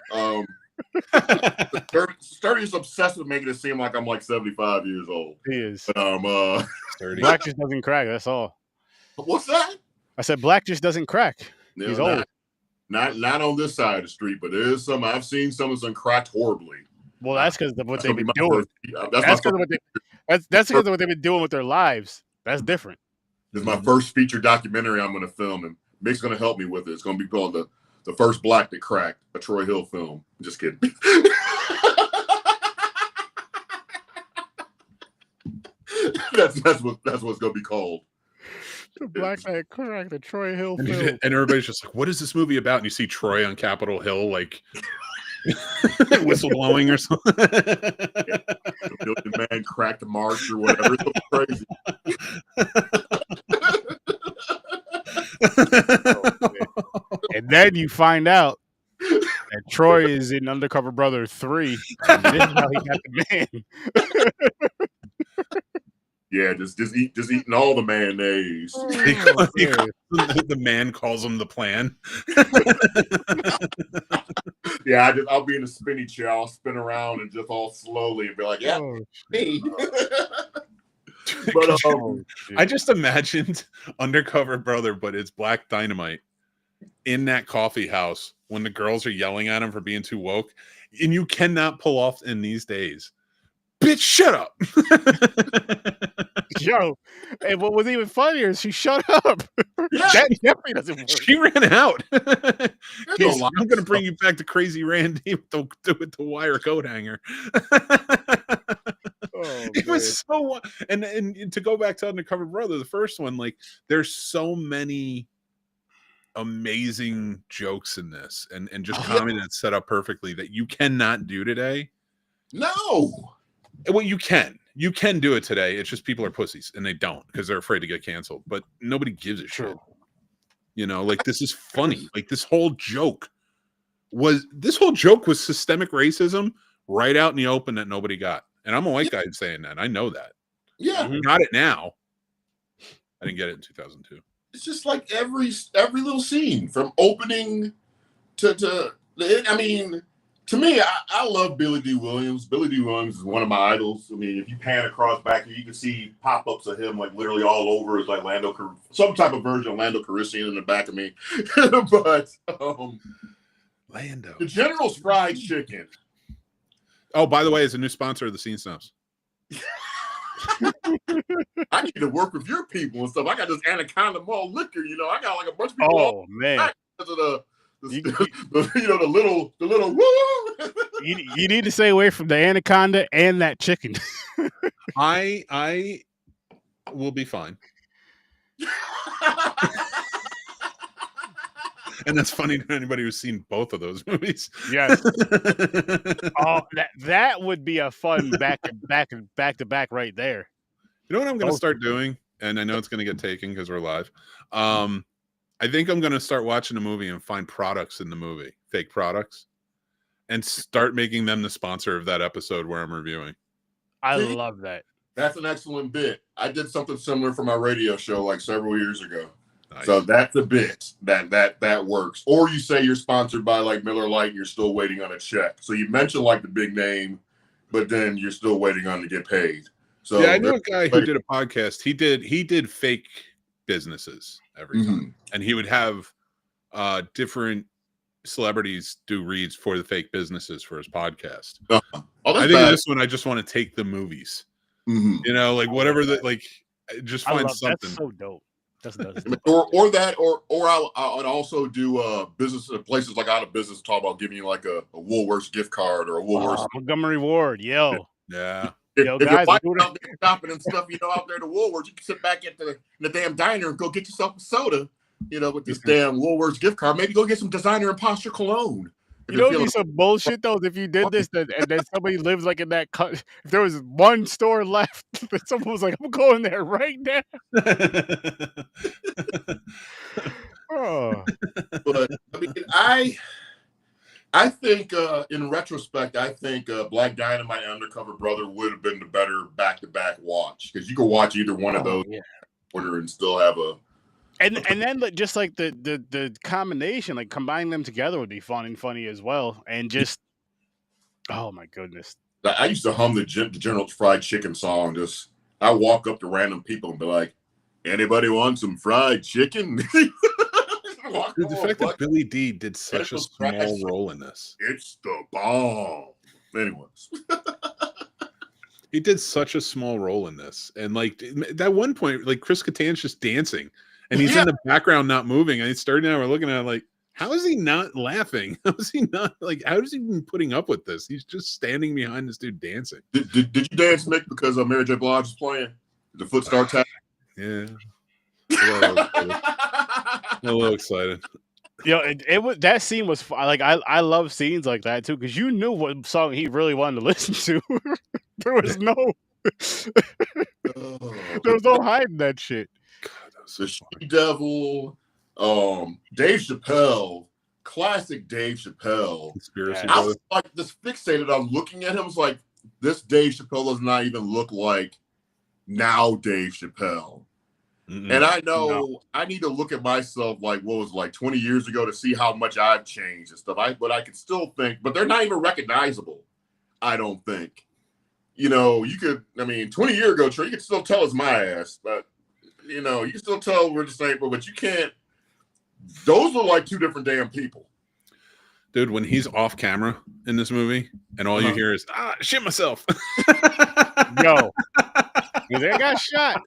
30 is obsessed with making it seem like I'm like 75 years old. He is. But, 30. Black just doesn't crack. That's all. what's that? I said Black just doesn't crack. No, He's old. Not on this side of the street, but there is some. I've seen some of them cracked horribly. Well, that's because of what they've been doing. doing. That's because of what they've been doing with their lives. That's different. This is my first feature documentary I'm going to film, and Mick's going to help me with it. It's going to be called the First Black That Cracked, a Troy Hill film. I'm just kidding. that's what it's going to be called. The Black That Cracked, the Troy Hill film. And everybody's just like, "What is this movie about?" And you see Troy on Capitol Hill, like whistle blowing or something. The Million Man cracked a march or whatever. It's crazy. And then you find out that Troy is in Undercover Brother 3. And this is how he got the man. Yeah, just eating all the mayonnaise. The man calls him the plan. Yeah, I'll be in a spinny chair. I'll spin around and just all slowly and be like, "Yeah, me." But I just imagined Undercover Brother, but it's Black Dynamite in that coffee house when the girls are yelling at him for being too woke, and you cannot pull off in these days. Bitch, shut up. Yo, and what was even funnier is she shut up. Yeah. That definitely doesn't work. She ran out. no I'm going to bring you back to Crazy Randy with the wire coat hanger. It was so, and to go back to Undercover Brother, the first one, like there's so many amazing jokes in this, and just comedy that's set up perfectly that you cannot do today. No. Well, you can do it today. It's just people are pussies and they don't because they're afraid to get canceled. But nobody gives a shit. You know, like this is funny. Like this whole joke was systemic racism right out in the open that nobody got. And I'm a white guy saying that. I know that. Yeah. Got it now. I didn't get it in 2002. It's just like every little scene from opening to I mean, to me, I love Billy D. Williams. Billy D. Williams is one of my idols. I mean, if you pan across back here, you can see pop-ups of him like literally all over. It's like some type of version of Lando Calrissian in the back of me. But Lando. The General's Fried Chicken. Oh, by the way, it's a new sponsor of the Scene Snubs. I need to work with your people and stuff. I got this Anaconda Mall liquor, you know. I got like a bunch of people. Oh man. The little woo. You need to stay away from the Anaconda and that chicken. I will be fine. And that's funny to anybody who's seen both of those movies. Yes. Oh, that would be a fun back to back right there. You know what I'm going to start doing? And I know it's going to get taken because we're live. I think I'm going to start watching a movie and find products in the movie, fake products, and start making them the sponsor of that episode where I'm reviewing. I love that. That's an excellent bit. I did something similar for my radio show like several years ago. Nice. So that's a bit that works. Or you say you're sponsored by like Miller Lite and you're still waiting on a check. So you mention like the big name, but then you're still waiting on to get paid. So yeah, I know a guy who did a podcast. He did fake businesses every time, and he would have different celebrities do reads for the fake businesses for his podcast. Oh, I think this one I just want to take the movies, you know, like whatever that, like just find something. That's so dope. That's or that, or I would also do business places like out of business talk about giving you like a Woolworths gift card or a Woolworths Montgomery Ward. Yo, yeah. If your wife's out there shopping and stuff, you know, out there at the Woolworths, you can sit back at the damn diner and go get yourself a soda, you know, with this damn Woolworths gift card. Maybe go get some designer imposter cologne. You know, it'd be some bullshit though if you did this, and then somebody lives like in that cut. If there was one store left, someone was like, "I'm going there right now." Oh. But I mean, I I think, in retrospect, I think Black Dynamite and Undercover Brother would have been the better back-to-back watch, because you could watch either one of those order and still have a. And then just like the combination, like combining them together would be fun and funny as well. And just, oh my goodness. I used to hum the General Fried Chicken song. Just, I walk up to random people and be like, "Anybody want some fried chicken?" Dude, the fact that Billy D did such a small role in this. It's the bomb. Anyways. He did such a small role in this. And like that one point, like Chris Kattan's just dancing and he's in the background not moving. And starting out, we're looking at it like, how is he not laughing? How is he not like, how is he even putting up with this? He's just standing behind this dude dancing. Did you dance, Mick, because Mary J. Blige was playing? The foot start tap? Yeah. A little excited. It was, that scene was like, I love scenes like that too, because you knew what song he really wanted to listen to. There was no hiding that shit. God, that was the She-Devil, Dave Chappelle, classic Dave Chappelle. I was like this fixated on looking at him. I was like, this Dave Chappelle does not even look like now Dave Chappelle. Mm-mm. And I know I need to look at myself like what was like 20 years ago to see how much I've changed and stuff. But I can still think, but they're not even recognizable. I don't think. You know, you could, 20 years ago, Trey, you could still tell it's my ass, but you know, you can still tell we're the same, but you can't. Those look like two different damn people. Dude, when he's off camera in this movie and all you hear is, shit myself. Yo, they got shot.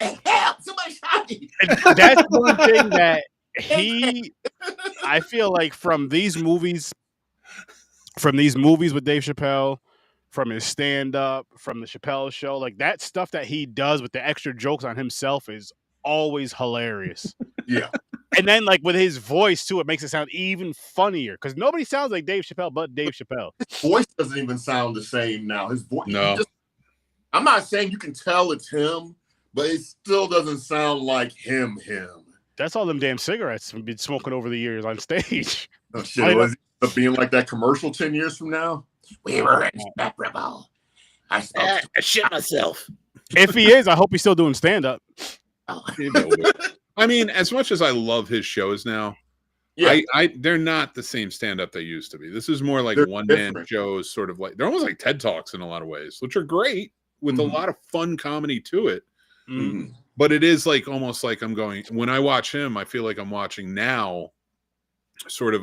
Help! Somebody shot me. That's one thing that I feel like from these movies with Dave Chappelle, from his stand-up, from the Chappelle Show, like that stuff that he does with the extra jokes on himself is always hilarious. Yeah. And then like with his voice too, it makes it sound even funnier because nobody sounds like Dave Chappelle but Dave Chappelle. His voice doesn't even sound the same now. His voice. No. I'm not saying you can tell it's him, but it still doesn't sound like him. That's all them damn cigarettes we've been smoking over the years on stage. Oh shit! Was it being like that commercial 10 years from now? We were inseparable. I shit myself. If he is, I hope he's still doing stand-up. I mean, as much as I love his shows now, they're not the same stand-up they used to be. This is more like one-man shows, sort of like they're almost like TED Talks in a lot of ways, which are great with a lot of fun comedy to it. Mm-hmm. But it is like almost like I'm going when I watch him, I feel like I'm watching now sort of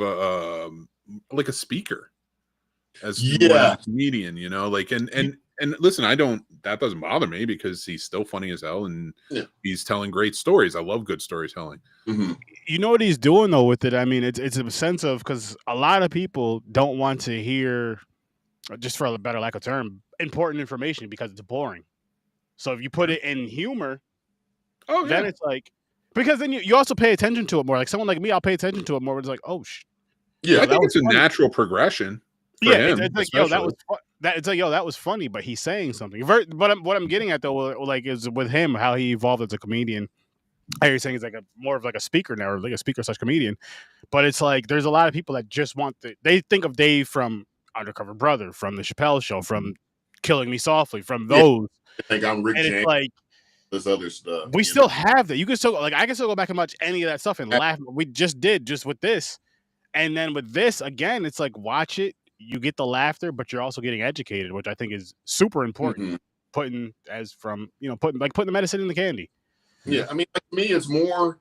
like a speaker as a comedian, you know, like and listen, that doesn't bother me because he's still funny as hell and he's telling great stories. I love good storytelling. Mm-hmm. You know what he's doing though with it? I mean, it's a sense of because a lot of people don't want to hear, just for a better lack of term, important information because it's boring. So if you put it in humor, then it's like, because then you also pay attention to it more. Like someone like me, I'll pay attention to it more. It's like, oh, I think it's a natural progression. Him, it's like, yo, that was it's like, yo, that was funny, but he's saying something. But what I'm getting at though, like, is with him how he evolved as a comedian. I hear you saying he's like more of like a speaker now, or like a speaker / comedian. But it's like there's a lot of people that just want they think of Dave from Undercover Brother, from the Chappelle Show, from Killing Me Softly, from those. I think I'm Rick James. It's like this other stuff. We still have that. You can still like I can still go back and watch any of that stuff and laugh. We just did with this, and then with this again, it's like watch it. You get the laughter, but you're also getting educated, which I think is super important. Putting the medicine in the candy. Yeah, I mean, to me, it's more.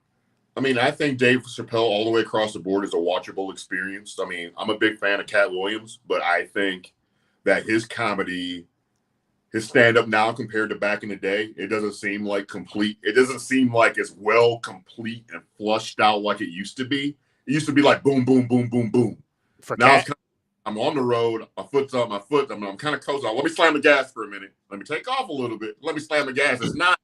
I mean, I think Dave Chappelle all the way across the board is a watchable experience. I mean, I'm a big fan of Cat Williams, but I think that his comedy. His stand-up now compared to back in the day, it doesn't seem like complete. It doesn't seem like it's well complete and flushed out like it used to be. It used to be like boom, boom, boom, boom, boom. Now I'm on the road. My foot's on my foot. I'm kind of cozy. Let me slam the gas for a minute. Let me take off a little bit. Let me slam the gas. It's not.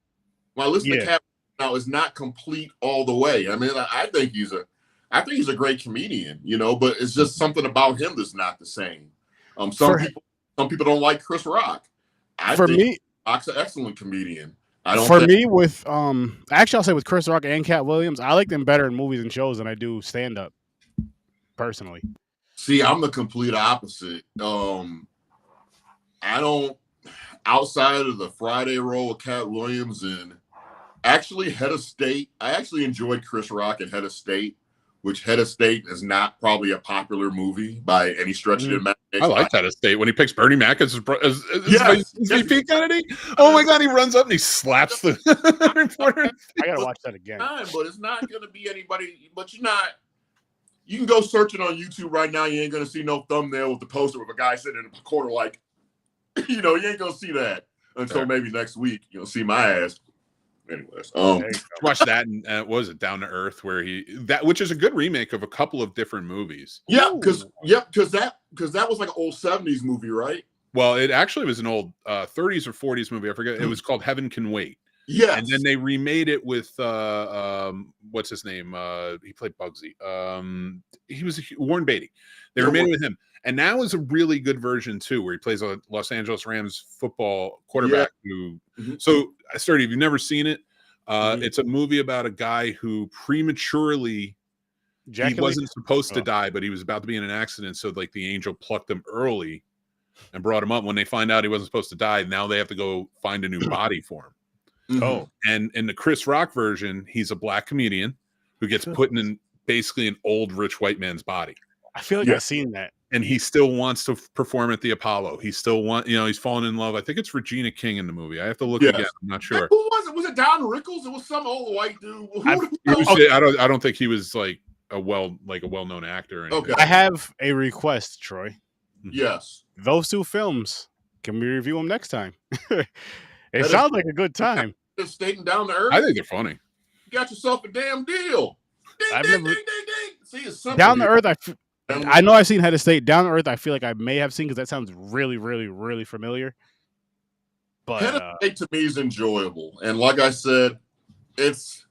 When I listen to Cap now, it's not complete all the way. I mean, I think he's a great comedian, you know. But it's just something about him that's not the same. Some people don't like Chris Rock. For me, Rock's an excellent comedian. Actually, I'll say with Chris Rock and Cat Williams, I like them better in movies and shows than I do stand up. personally. See, I'm the complete opposite. I don't, outside of the Friday role with Cat Williams and actually Head of State, I actually enjoyed Chris Rock in Head of State, which Head of State is not probably a popular movie by any stretch of the imagination. I like Head of State when he picks Bernie Mac as Yes. VP candidate. Oh my God, he runs up and he slaps the reporter. I gotta watch that again. But it's not going to be anybody, but you can go search it on YouTube right now. You ain't going to see no thumbnail with the poster with a guy sitting in a corner like, you ain't going to see that until maybe next week. You'll see my ass. Anyways, watch that and what was it, Down to Earth, where which is a good remake of a couple of different movies. Yeah, because that was like an old 70s movie, right? Well, it actually was an old 30s or 40s movie. I forget. It was called Heaven Can Wait. Yeah, and then they remade it with what's his name? He played Bugsy. He was Warren Beatty. They remade it with him, and now is a really good version too, where he plays a Los Angeles Rams football quarterback. So, Sturdy, if you've never seen it, it's a movie about a guy who prematurely he wasn't supposed to die, but he was about to be in an accident. So, like, the angel plucked him early and brought him up. When they find out he wasn't supposed to die, now they have to go find a new body for him. Oh, and in the Chris Rock version, he's a black comedian who gets put in basically an old rich white man's body. I feel like I've seen that. And he still wants to perform at the Apollo. He still he's fallen in love. I think it's Regina King in the movie. I have to look again. I'm not sure. Who was it? Was it Don Rickles? It was some old white dude. I don't think he was like a well-known actor. Okay. I have a request, Troy. Yes. Those two films, can we review them next time? It sounds like a good time. Just stating Down to Earth. I think they're funny. You got yourself a damn deal. Ding, ding, ding, ding, ding. See, it's Down to Earth, I know I've seen Head of State. Down to Earth, I feel like I may have seen because that sounds really, really, really familiar. But Head of State to me is enjoyable, and like I said, it's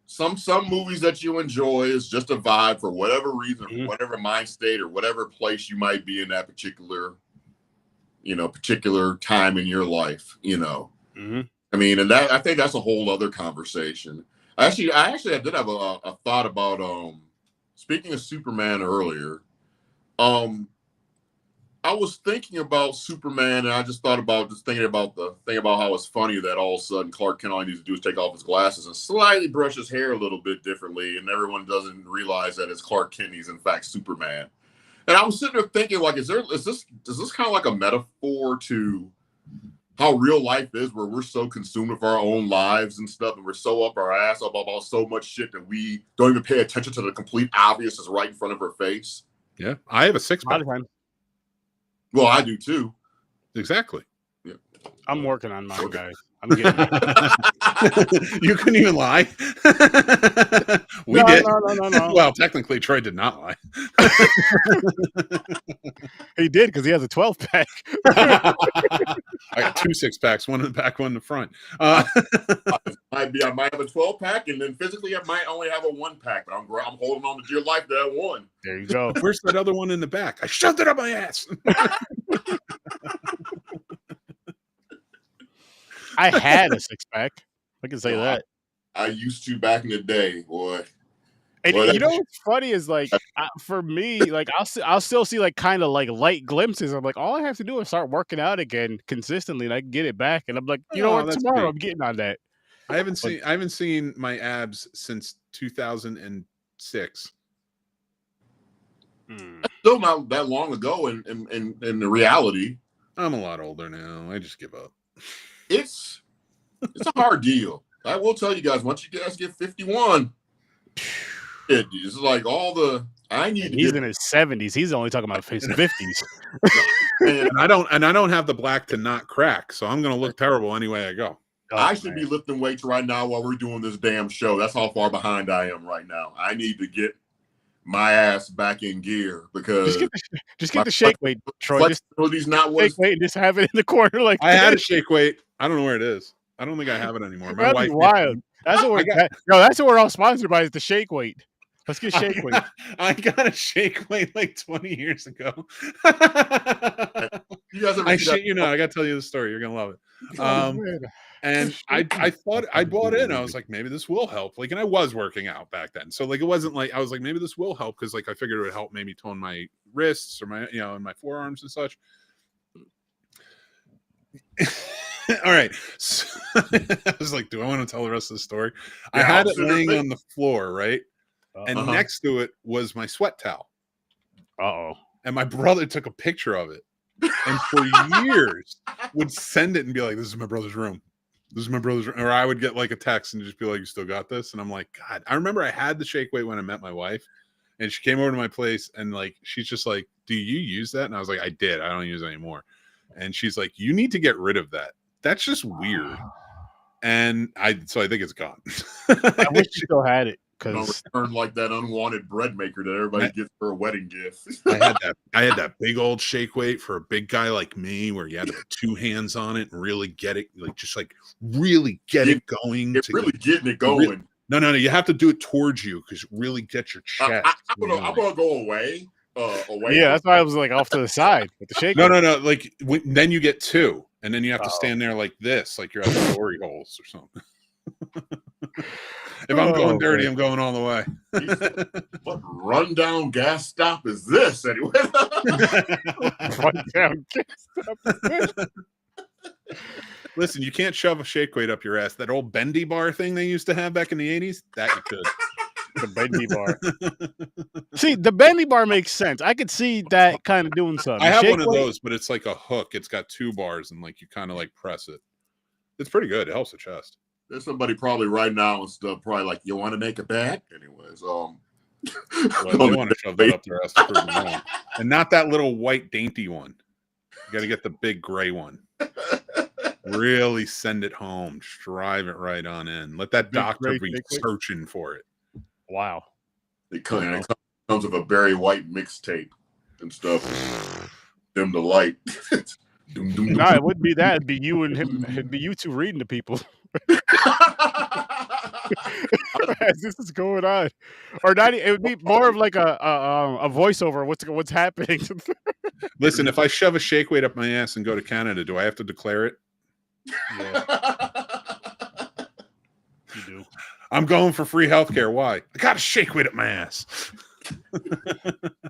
some movies that you enjoy is just a vibe for whatever reason, or whatever mind state, or whatever place you might be in that particular time in your life. I mean, and that I think that's a whole other conversation. I did have a thought about speaking of Superman earlier. I was thinking about Superman, and I just thought about thinking about how it's funny that all of a sudden Clark Kent all he needs to do is take off his glasses and slightly brush his hair a little bit differently, and everyone doesn't realize that it's Clark Kent. He's in fact Superman. And I was sitting there thinking, like, is this kind of like a metaphor to how real life is, where we're so consumed with our own lives and stuff, and we're so up our ass about so much shit that we don't even pay attention to the complete obvious is right in front of our face. Yeah, I have a 6-pack. Well, I do too. Exactly. Yeah. I'm working on mine, guys. I'm getting You couldn't even lie. We did. No. Well, technically, Troy did not lie. He did because he has a 12-pack. I got 2 6-packs, one in the back, one in the front. I might have a 12-pack, and then physically I might only have a 1-pack, but I'm holding on to dear life to that one. There you go. Where's that other one in the back? I shoved it up my ass. I had a 6-pack. I can say that. I used to back in the day, boy. And you know what's funny is, like, for me, like, I'll still see like kind of like light glimpses. I'm like, all I have to do is start working out again consistently, and I can get it back. And I'm like, you know what? Tomorrow I'm getting on that. I haven't seen my abs since 2006. Still not that long ago in the reality. I'm a lot older now. I just give up. It's a hard deal. I will tell you guys, once you guys get 51, it's like all the He's in his 70s. He's only talking about his 50s. and I don't have the black to not crack, so I'm gonna look terrible anyway I go. I should be lifting weights right now while we're doing this damn show. That's how far behind I am right now. I need to get my ass back in gear because just get the shake weight, Troy. Flexibility's not what shake weight and just have it in the corner. Like I had a shake weight. I don't know where it is. I don't think I have it anymore. My That'd wife be wild. That's what we're all sponsored by, is the shake weight. Let's get shake weight. I got a shake weight like 20 years ago. You guys ever I see shit that? you not. I got to tell you the story. You're gonna love it. Oh, man. And I thought I bought in. I was like, maybe this will help. Like, and I was working out back then, so like it wasn't like I was like, maybe this will help because like I figured it would help maybe tone my wrists or my and my forearms and such. All right, so, I was like, do I want to tell the rest of the story? Yeah, I had I'll it sit there laying and on the floor, right, and Uh-huh. next to it was my sweat towel, Uh-oh. and my brother took a picture of it, and for years would send it and be like, "This is my brother's room. This is my brother's room." Or I would get like a text and just be like, "You still got this?" And I'm like, God, I remember I had the shake weight when I met my wife, and she came over to my place and like she's just like, "Do you use that?" And I was like, "I did. I don't use it anymore." And she's like, "You need to get rid of that. That's just weird." And I think it's gone. I wish you still had it because return like that unwanted bread maker that everybody gets for a wedding gift. I had that big old shake weight for a big guy like me, where you had to put two hands on it and really get it, like just like really get it going. It's really getting it going. No, you have to do it towards you because really get your chest. I'm gonna go away. Yeah, that's why I was like off to the side with the shake. No. Like then you get two, and then you have to stand there like this, like you're at the glory holes or something. If I'm going dirty, I'm going all the way. What rundown gas stop is this anyway? Rundown gas stop is this? Listen, you can't shove a shake weight up your ass. That old bendy bar thing they used to have back in the 80s, that you could. The bendy bar. See, the bendy bar makes sense. I could see that kind of doing something. I have one of those, but it's like a hook. It's got two bars, and like you kind of like press it. It's pretty good. It helps the chest. There's somebody probably right now and stuff, probably like, you want to make a bet? Anyways, well, they want to shove that up their ass to prove them wrong. And not that little white dainty one. You got to get the big gray one. Really send it home. Just drive it right on in. Let that doctor be searching for it. Wow. It comes with a Barry White mixtape and stuff. Dim the light. No, it wouldn't be that. It'd be you and him. It'd be you two reading to people. As this is going on, or not. It would be more of like a voiceover. What's happening? Listen, if I shove a shake weight up my ass and go to Canada, do I have to declare it? Yeah. You do. I'm going for free healthcare. Why? I got a shake weight up my ass.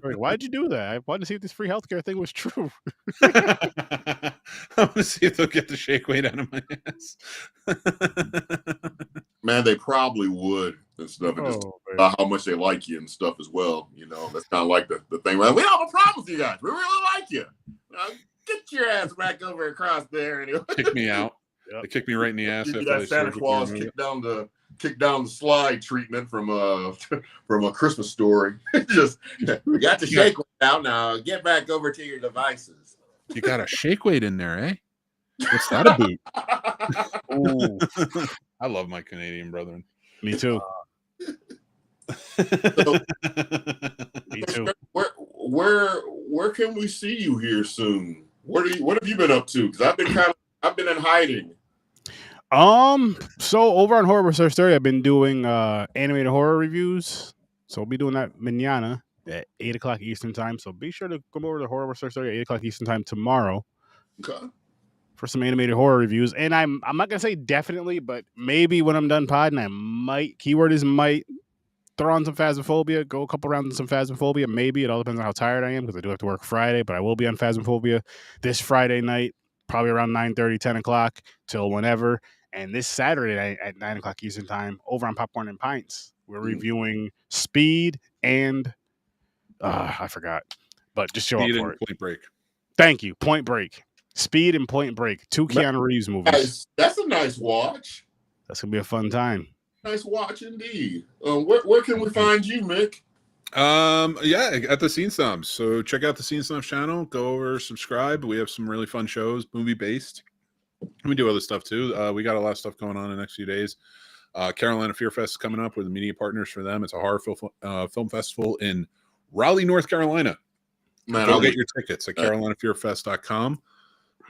Wait, why'd you do that? I wanted to see if this free healthcare thing was true. I want to see if they'll get the shake weight out of my ass. Man, they probably would and stuff. And just about how much they like you and stuff as well. You know, that's kind of like the thing. Right? We don't have a problem with you guys. We really like you. Get your ass back over across there. Anyway. Kick me out. Yep. They kicked me right in the ass. After that Santa Claus kick down the slide treatment from A Christmas Story. Just you got the shake weight out now. Get back over to your devices. You got a shake weight in there, eh? What's that a boot? Ooh. I love my Canadian brethren. Me too. Me too. Where can we see you here soon? What have you been up to? Because I've been in hiding. So over on Horror Research 30, I've been doing animated horror reviews. So we'll be doing that mañana at 8 o'clock Eastern time. So be sure to come over to Horror Research 30 at 8 o'clock Eastern time tomorrow. Okay. For some animated horror reviews. And I'm not gonna say definitely, but maybe when I'm done podding, I might throw on some Phasmophobia, go a couple rounds on some Phasmophobia. Maybe. It all depends on how tired I am, because I do have to work Friday, but I will be on Phasmophobia this Friday night, probably around 9:30, 10 o'clock till whenever. And this Saturday night at 9 o'clock Eastern time, over on Popcorn and Pints, we're reviewing Speed and I forgot, but just show up for it. Point Break. Thank you. Point Break. Speed and Point Break. 2 Keanu Reeves movies. That's a nice watch. That's going to be a fun time. Nice watch indeed. Where can we find you, Mick? Yeah, at the Scene Snobs. So check out the Scene Snobs channel. Go over, subscribe. We have some really fun shows, movie-based. We do other stuff too. We got a lot of stuff going on in the next few days. Carolina Fear Fest is coming up. We're the media partners for them. It's a horror film festival in Raleigh, North Carolina. Man, Go get your tickets at carolinafearfest.com.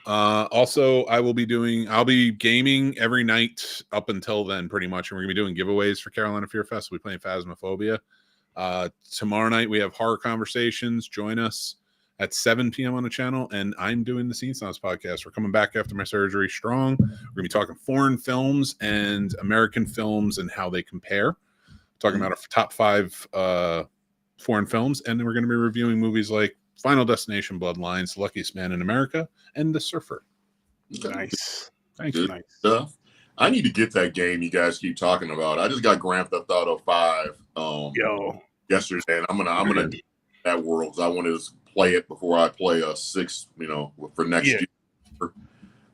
Also, I'll be gaming every night up until then, pretty much. And we're gonna be doing giveaways for Carolina Fear Fest. We'll be playing Phasmophobia. Tomorrow night we have horror conversations. Join us at 7 p.m. on the channel, and I'm doing the Scene Snobs podcast. We're coming back after my surgery strong. We're gonna be talking foreign films and American films and how they compare. Talking about our top 5 foreign films, and then we're going to be reviewing movies like Final Destination, Bloodlines, Luckiest Man in America, and The Surfer. Nice. Thank you. Nice stuff. I need to get that game you guys keep talking about. I just got Grand Theft Auto 5 yesterday, and I'm gonna do that world because I want to play it before I play 6. For next year.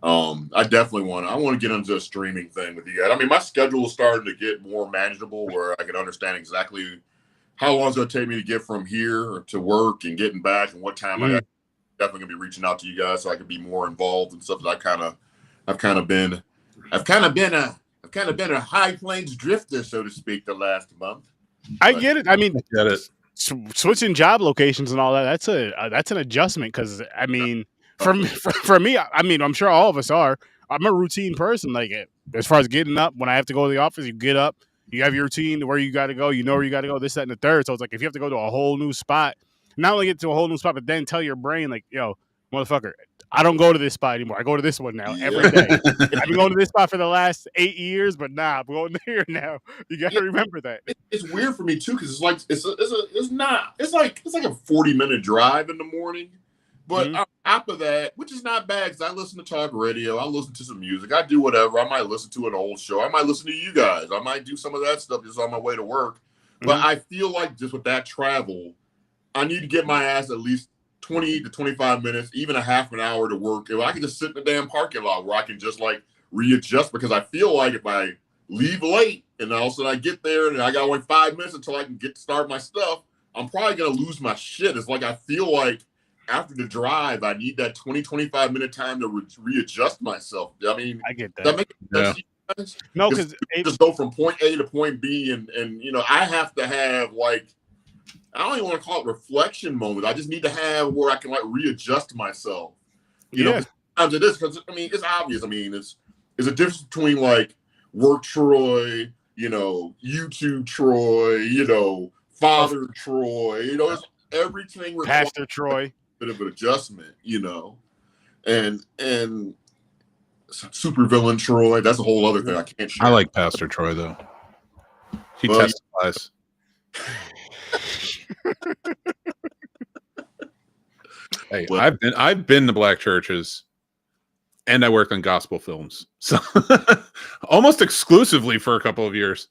I definitely want to get into a streaming thing with you guys. I mean, my schedule is starting to get more manageable where I can understand exactly how long it's going to take me to get from here to work and getting back and what time I definitely going to be reaching out to you guys so I can be more involved and stuff. I've kind of been a High Plains drifter, so to speak, the last month. I get it. I mean, Get it. Switching job locations and all that, that's an adjustment because I mean, for me, I mean, I'm sure all of us are. I'm a routine person. Like, as far as getting up, when I have to go to the office, you get up, you have your routine where you got to go, you know where you got to go, this, that, and the third. So it's like if you have to go to a whole new spot, not only get to a whole new spot, but then tell your brain like, yo, motherfucker, I don't go to this spot anymore. I go to this one now every day. I've been going to this spot for the last 8 years, but nah, I'm going there now. You got to remember that. It's weird for me too because it's like it's like a 40-minute drive in the morning. But on top of that, which is not bad because I listen to talk radio, I listen to some music, I do whatever. I might listen to an old show, I might listen to you guys, I might do some of that stuff just on my way to work. But I feel like just with that travel, I need to get my ass at least 20 to 25 minutes, even a half an hour to work. If I can just sit in the damn parking lot where I can just like readjust, because I feel like if I leave late and all of a sudden I get there and I got only 5 minutes until I can get to start my stuff, I'm probably going to lose my shit. It's like I feel like after the drive, I need that 20, 25 minute time to readjust myself. I mean, I get that. That makes sense to you guys? No, because just go from point A to point B, and I have to have like, I don't even want to call it reflection moments. I just need to have where I can like readjust myself. You know, sometimes it is because I mean it's obvious. I mean it's a difference between like work Troy, YouTube Troy, father Troy. It's everything. Pastor Troy. Bit of an adjustment, and supervillain Troy. That's a whole other thing I can't share. I like Pastor Troy though. He testifies. Hey, well, I've been to black churches, and I worked on gospel films, so almost exclusively for a couple of years.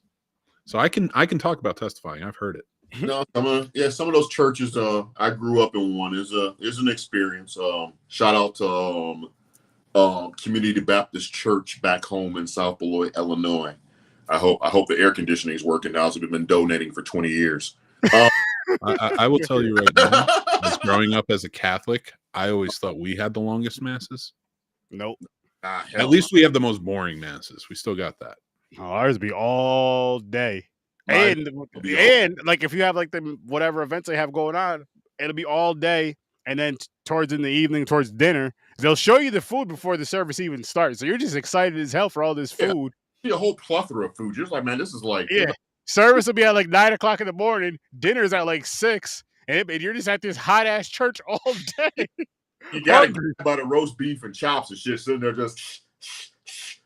So I can talk about testifying. I've heard it. No, some of those churches. I grew up in one. Is an experience. Shout out to Community Baptist Church back home in South Beloit, Illinois. I hope the air conditioning is working now. So we've been donating for 20 years. I will tell you right now, as growing up as a Catholic, I always thought we had the longest masses. Nope. At least we have the most boring masses. We still got that. Oh, ours be all day. And like if you have like the whatever events they have going on, it'll be all day. And then towards in the evening, towards dinner, they'll show you the food before the service even starts. So you're just excited as hell for all this food. Yeah. A whole plethora of food. You're just like, man, this is like Service will be at like 9 o'clock in the morning. Dinner's at like 6, and you're just at this hot ass church all day. You gotta get about a roast beef and chops and shit sitting there just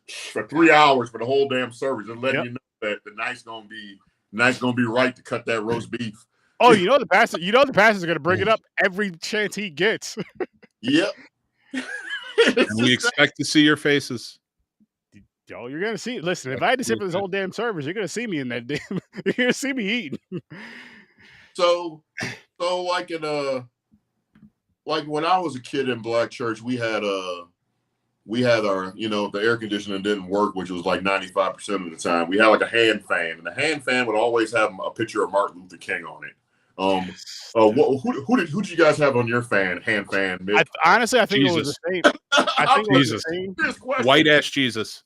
for 3 hours for the whole damn service, and letting you know that the night's gonna be right to cut that roast beef. Oh, the pastor's gonna bring it up every chance he gets. Yep. And we expect to see your faces. Yo, you're gonna see. Listen, if I had to sit for this whole damn service, you're gonna see me in that damn. You're gonna see me eating. So like in like when I was a kid in black church, we had our the air conditioning didn't work, which was like 95% of the time. We had like a hand fan, and the hand fan would always have a picture of Martin Luther King on it. Who did you guys have on your hand fan? Honestly, I think Jesus. It was the same. I think Jesus. It was the same. White ass Jesus.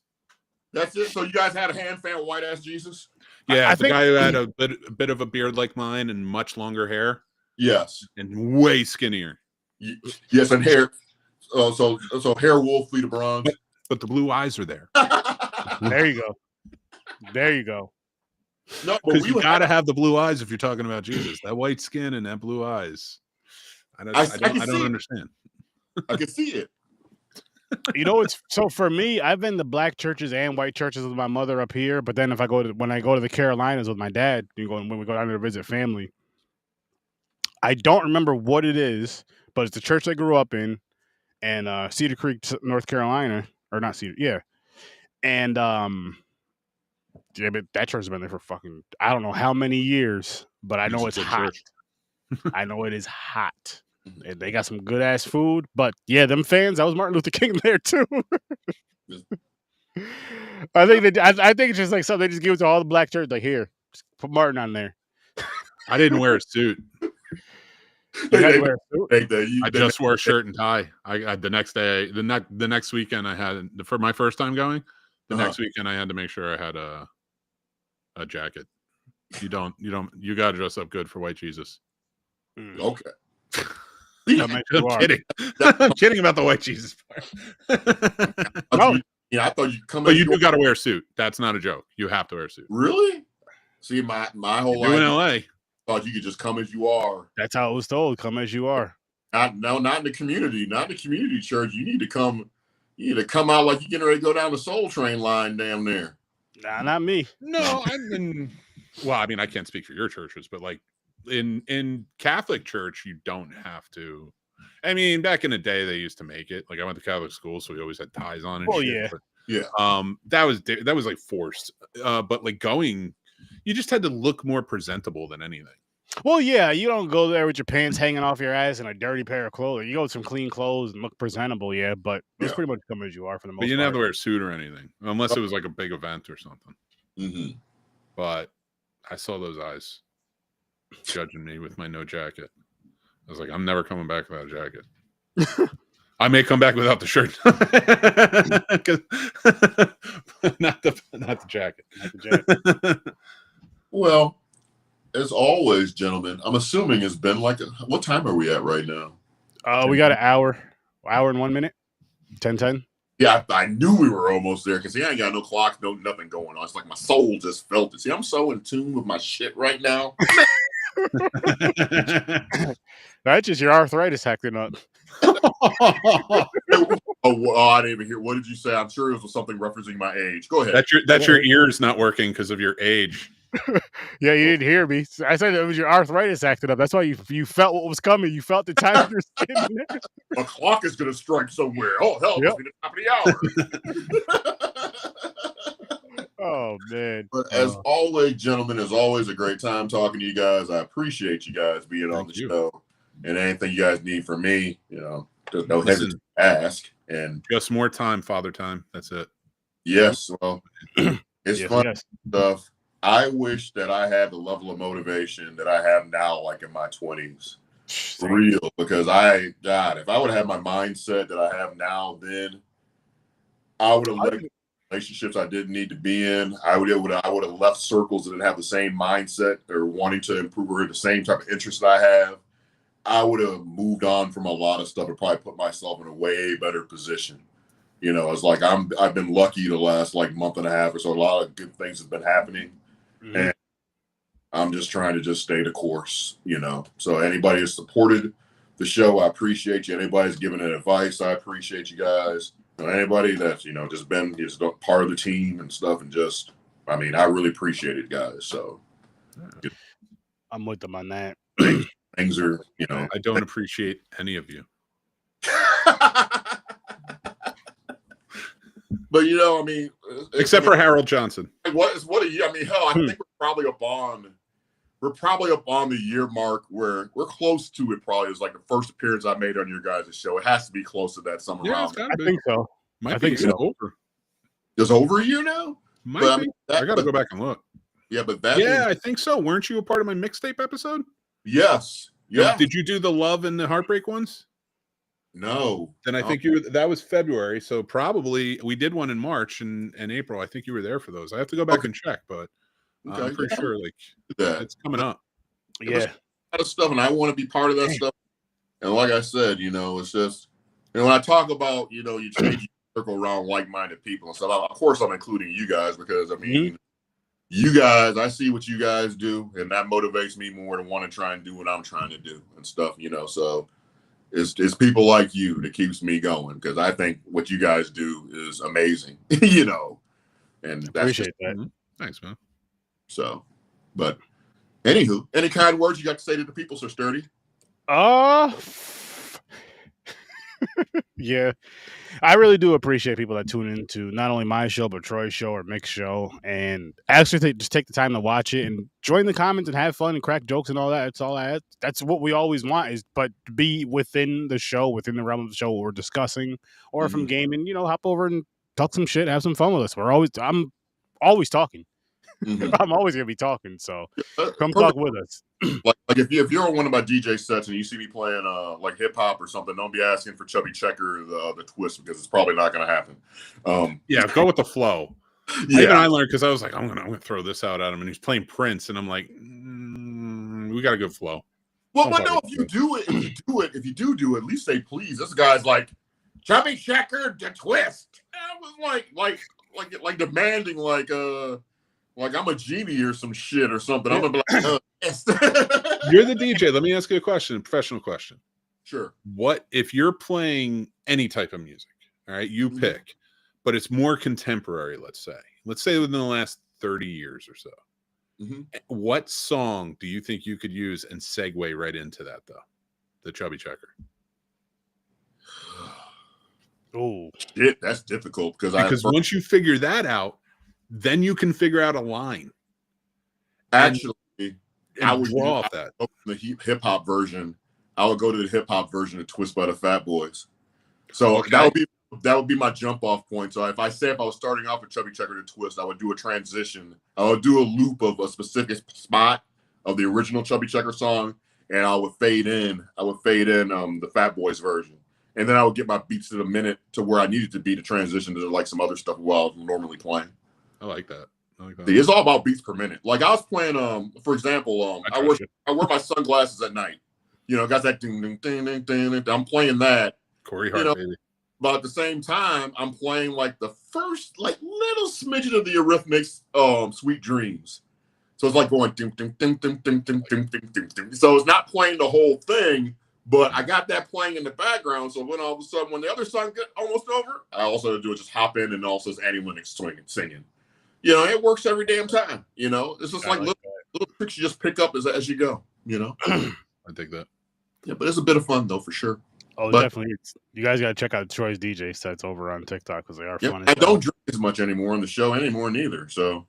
That's it. So you guys had a hand fan with white ass Jesus? Yeah, the guy who had a bit of a beard like mine and much longer hair. Yes, and way skinnier. Yes, and hair. So hair wolf, fleet of bronze. But the blue eyes are there. There you go. No, but Because we you would got to have the blue eyes if you're talking about Jesus. That white skin and that blue eyes. I don't understand. I can see it. You know, it's so for me. I've been to black churches and white churches with my mother up here, but then when I go to the Carolinas with my dad, when we go down there to visit family, I don't remember what it is, but it's the church I grew up in Cedar Creek, North Carolina, or not Cedar, yeah, and yeah, but that church has been there for fucking I don't know how many years, but I know it's hot. I know it is hot. And they got some good ass food, but yeah, them fans. That was Martin Luther King there too. I think it's just like something they just give it to all the black church. Like here, just put Martin on there. I didn't wear a suit. I just wore a shirt and tie. I the next day, the next weekend I had for my first time going. The next weekend I had to make sure I had a jacket. You got to dress up good for white Jesus. Okay. I'm kidding. I'm kidding about the white Jesus part. No. Yeah, I thought you come. But you do got to wear a suit. That's not a joke. You have to wear a suit. Really? See, my whole life in LA. Thought you could just come as you are. That's how it was told. Come as you are. Not in the community. Not in the community church. You need to come. You need to come out like you're getting ready to go down the Soul Train line down there. Nah, not me. No, I mean, I can't speak for your churches, but like in Catholic church, you don't have to. I mean, back in the day, they used to make it. Like I went to Catholic school, so we always had ties on and shit. Yeah. But, yeah. That was like forced. But like going, you just had to look more presentable than anything. Well, yeah, you don't go there with your pants hanging off your ass and a dirty pair of clothes. You go with some clean clothes and look presentable, yeah. But it's pretty much come as you are for the most part. But you didn't have to wear a suit or anything, unless it was like a big event or something. Mm-hmm. But I saw those eyes judging me with my no jacket. I was like, I'm never coming back without a jacket. I may come back without the shirt, not the jacket. Not the jacket. Well, as always, gentlemen, I'm assuming it's been like what time are we at right now? We got an hour and 1 minute, 10:10. Yeah, I knew we were almost there because I ain't got no clock, no nothing going on. It's like my soul just felt it. See, I'm so in tune with my shit right now. That's just your arthritis acting up. I didn't even hear. What did you say? I'm sure it was something referencing my age. Go ahead. That's your ears not working because of your age. Yeah, you didn't hear me. I said it was your arthritis acting up. That's why you felt what was coming. You felt the time of your skin. A clock is going to strike somewhere. Oh, hell, it's the top of the hour. Oh, man. But as always, gentlemen, it's always a great time talking to you guys. I appreciate you guys being on the show. And anything you guys need from me, just don't hesitate to ask. And just more time, father time. That's it. Yes. Well, it's fun stuff. I wish that I had the level of motivation that I have now, like in my 20s. For real. Because if I would have had my mindset that I have now, then I would have left relationships I didn't need to be in. I would have left circles that didn't have the same mindset or wanting to improve or the same type of interest that I have. I would have moved on from a lot of stuff and probably put myself in a way better position. It's like I've been lucky the last like month and a half or so. A lot of good things have been happening. Mm-hmm. And I'm just trying to stay the course, So anybody who's supported the show, I appreciate you. Anybody's giving it advice, I appreciate you guys. Anybody that's, just been part of the team and stuff and I really appreciate it, guys. So I'm with them on that. Things are, I don't appreciate any of you. But except for Harold Johnson. What a year! Hell, I think we're probably up on the year mark where we're close to it. Probably is like the first appearance I made on your guys' show. It has to be close to that somewhere around. I think so. I think so. Over. It's over a year now. I got to go back and look. Yeah, but I think so. Weren't you a part of my mixtape episode? Yes. Yeah. Did you do the love and the heartbreak ones? No. Then I think that was February. So probably we did one in March and April. I think you were there for those. I have to go back and check, but I'm pretty sure it's coming up. Yeah. A lot of stuff, and I want to be part of that stuff. And like I said, it's just when I talk about, you change your circle around like-minded people and stuff. Of course, I'm including you guys because you guys, I see what you guys do, and that motivates me more to want to try and do what I'm trying to do and stuff, So it's people like you that keeps me going, because I think what you guys do is amazing, And that's Appreciate that. Thanks, man. So, but anywho, any kind words you got to say to the people, Sir Sturdy? Yeah, I really do appreciate people that tune into not only my show but Troy's show or Mick's show, and actually just take the time to watch it and join the comments and have fun and crack jokes and all that. It's all that's what we always want, but to be within the show, within the realm of the show we're discussing, or from gaming, hop over and talk some shit, have some fun with us. I'm always talking. I'm always gonna be talking, so come talk with us. Like if you're on one of my DJ sets and you see me playing like hip hop or something, don't be asking for Chubby Checker the twist, because it's probably not gonna happen. Yeah, go with the flow. Yeah. Even I learned, because I was like, I'm gonna throw this out at him, and he's playing Prince, and I'm like, we got a good flow. Well, no, if you do it, at least say please. This guy's like, Chubby Checker the twist. And I was like demanding like I'm a genie or some shit or something. I'm gonna be like, yes. You're the DJ. Let me ask you a question, a professional question. Sure. What if you're playing any type of music? All right, you pick, but it's more contemporary. Let's say within the last 30 years or so. What song do you think you could use and segue right into that, though? The Chubby Checker. Oh shit, that's difficult, because once you figure that out, then you can figure out a line. Actually, I would draw off that. The hip hop version. I would go to the hip hop version of "Twist" by the Fat Boys. So that would be my jump off point. So if I was starting off with Chubby Checker to Twist, I would do a transition. I would do a loop of a specific spot of the original Chubby Checker song, and I would fade in the Fat Boys version. And then I would get my beats to the minute to where I needed to be to transition to like some other stuff while I'm normally playing. I like that. It's all about beats per minute. Like I was playing, for example, I wear my sunglasses at night. Got that ding ding ding ding ding. I'm playing that. Corey Hart, baby. But at the same time, I'm playing like the first little smidgen of the Eurythmics, "Sweet Dreams." So it's like going ding ding ding ding ding ding ding ding ding ding. So it's not playing the whole thing, but I got that playing in the background. So when all of a sudden, when the other song get almost over, I also do it, just hop in and also as Annie Lennox singing. It works every damn time. It's just like little tricks you just pick up as you go. I think that. Yeah, but it's a bit of fun though, for sure. Oh, definitely. You guys got to check out Troy's DJ sets over on TikTok, because they are fun. I don't drink as much anymore on the show anymore neither. So,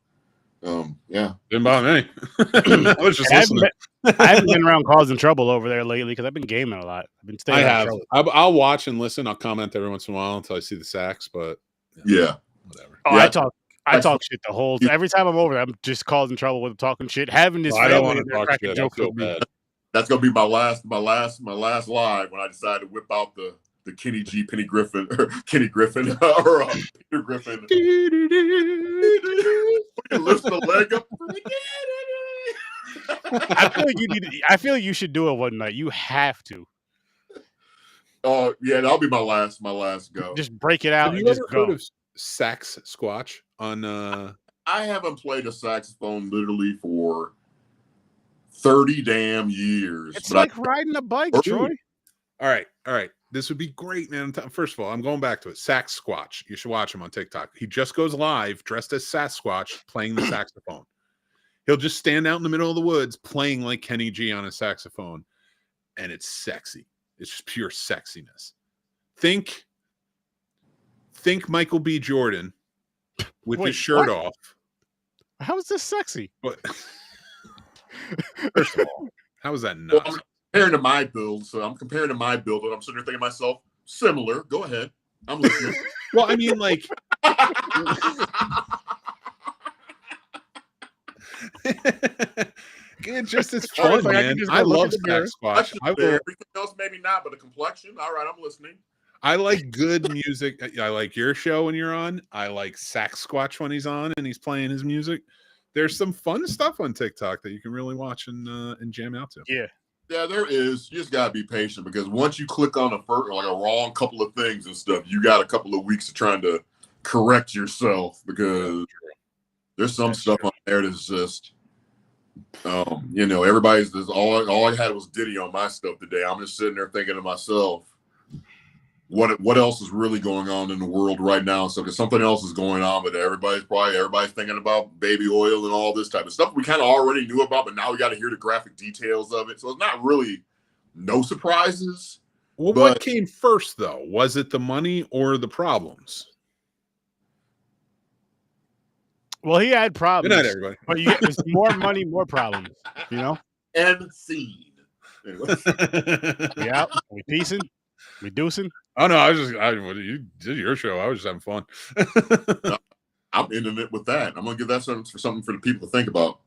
yeah. Didn't bother me. I was just listening. I haven't been around causing trouble over there lately because I've been gaming a lot. I've been staying. I'll watch and listen. I'll comment every once in a while until I see the sax, but whatever. Oh, yeah. I talk shit the whole time. Every time I'm over there, I'm just causing trouble with talking shit. Having this I don't want to family talk shit. I feel bad. That's gonna be my last live when I decide to whip out the Kenny G, Penny Griffin, or Kenny Griffin, or Peter Griffin. Lift the leg up. I feel like you should do it one night. You have to. Oh yeah, that'll be my last go. Just break it out. Have you ever heard of sax squatch on? I haven't played a saxophone literally for 30 damn years. It's like riding a bike, Troy. All right. This would be great, man. First of all, I'm going back to it. Sax Squatch. You should watch him on TikTok. He just goes live dressed as Sasquatch playing the saxophone. He'll just stand out in the middle of the woods playing like Kenny G on a saxophone, and it's sexy. It's just pure sexiness. Think Michael B. Jordan with his shirt off. How is this sexy? But first of all, how is that nuts? Well, I'm comparing to my build, and I'm sitting there thinking to myself, similar. Go ahead. I'm listening. Well, I mean, like, it's just as fun, man. I love Sasquatch. Everything else, maybe not, but a complexion. All right, I'm listening. I like good music. I like your show when you're on. I like Sasquatch when he's on and he's playing his music. There's some fun stuff on TikTok that you can really watch and jam out to. Yeah, there is. You just gotta be patient, because once you click on a wrong couple of things and stuff, you got a couple of weeks of trying to correct yourself, because there's some stuff on there it is. Just you know, everybody's just all I had was Diddy on my stuff today. I'm just sitting there thinking to myself, what else is really going on in the world right now? So because something else is going on, but everybody's thinking about baby oil and all this type of stuff we kind of already knew about, but now we got to hear the graphic details of it. So it's not really no surprises. Well, but what came first though? Was it the money or the problems? Well, he had problems. Good night, everybody. But you get more money, more problems. You know. And scene. Anyway. Yeah, we piecing, we deucing. Oh no, you did your show. I was just having fun. I'm ending it with that. I'm gonna give that something for the people to think about.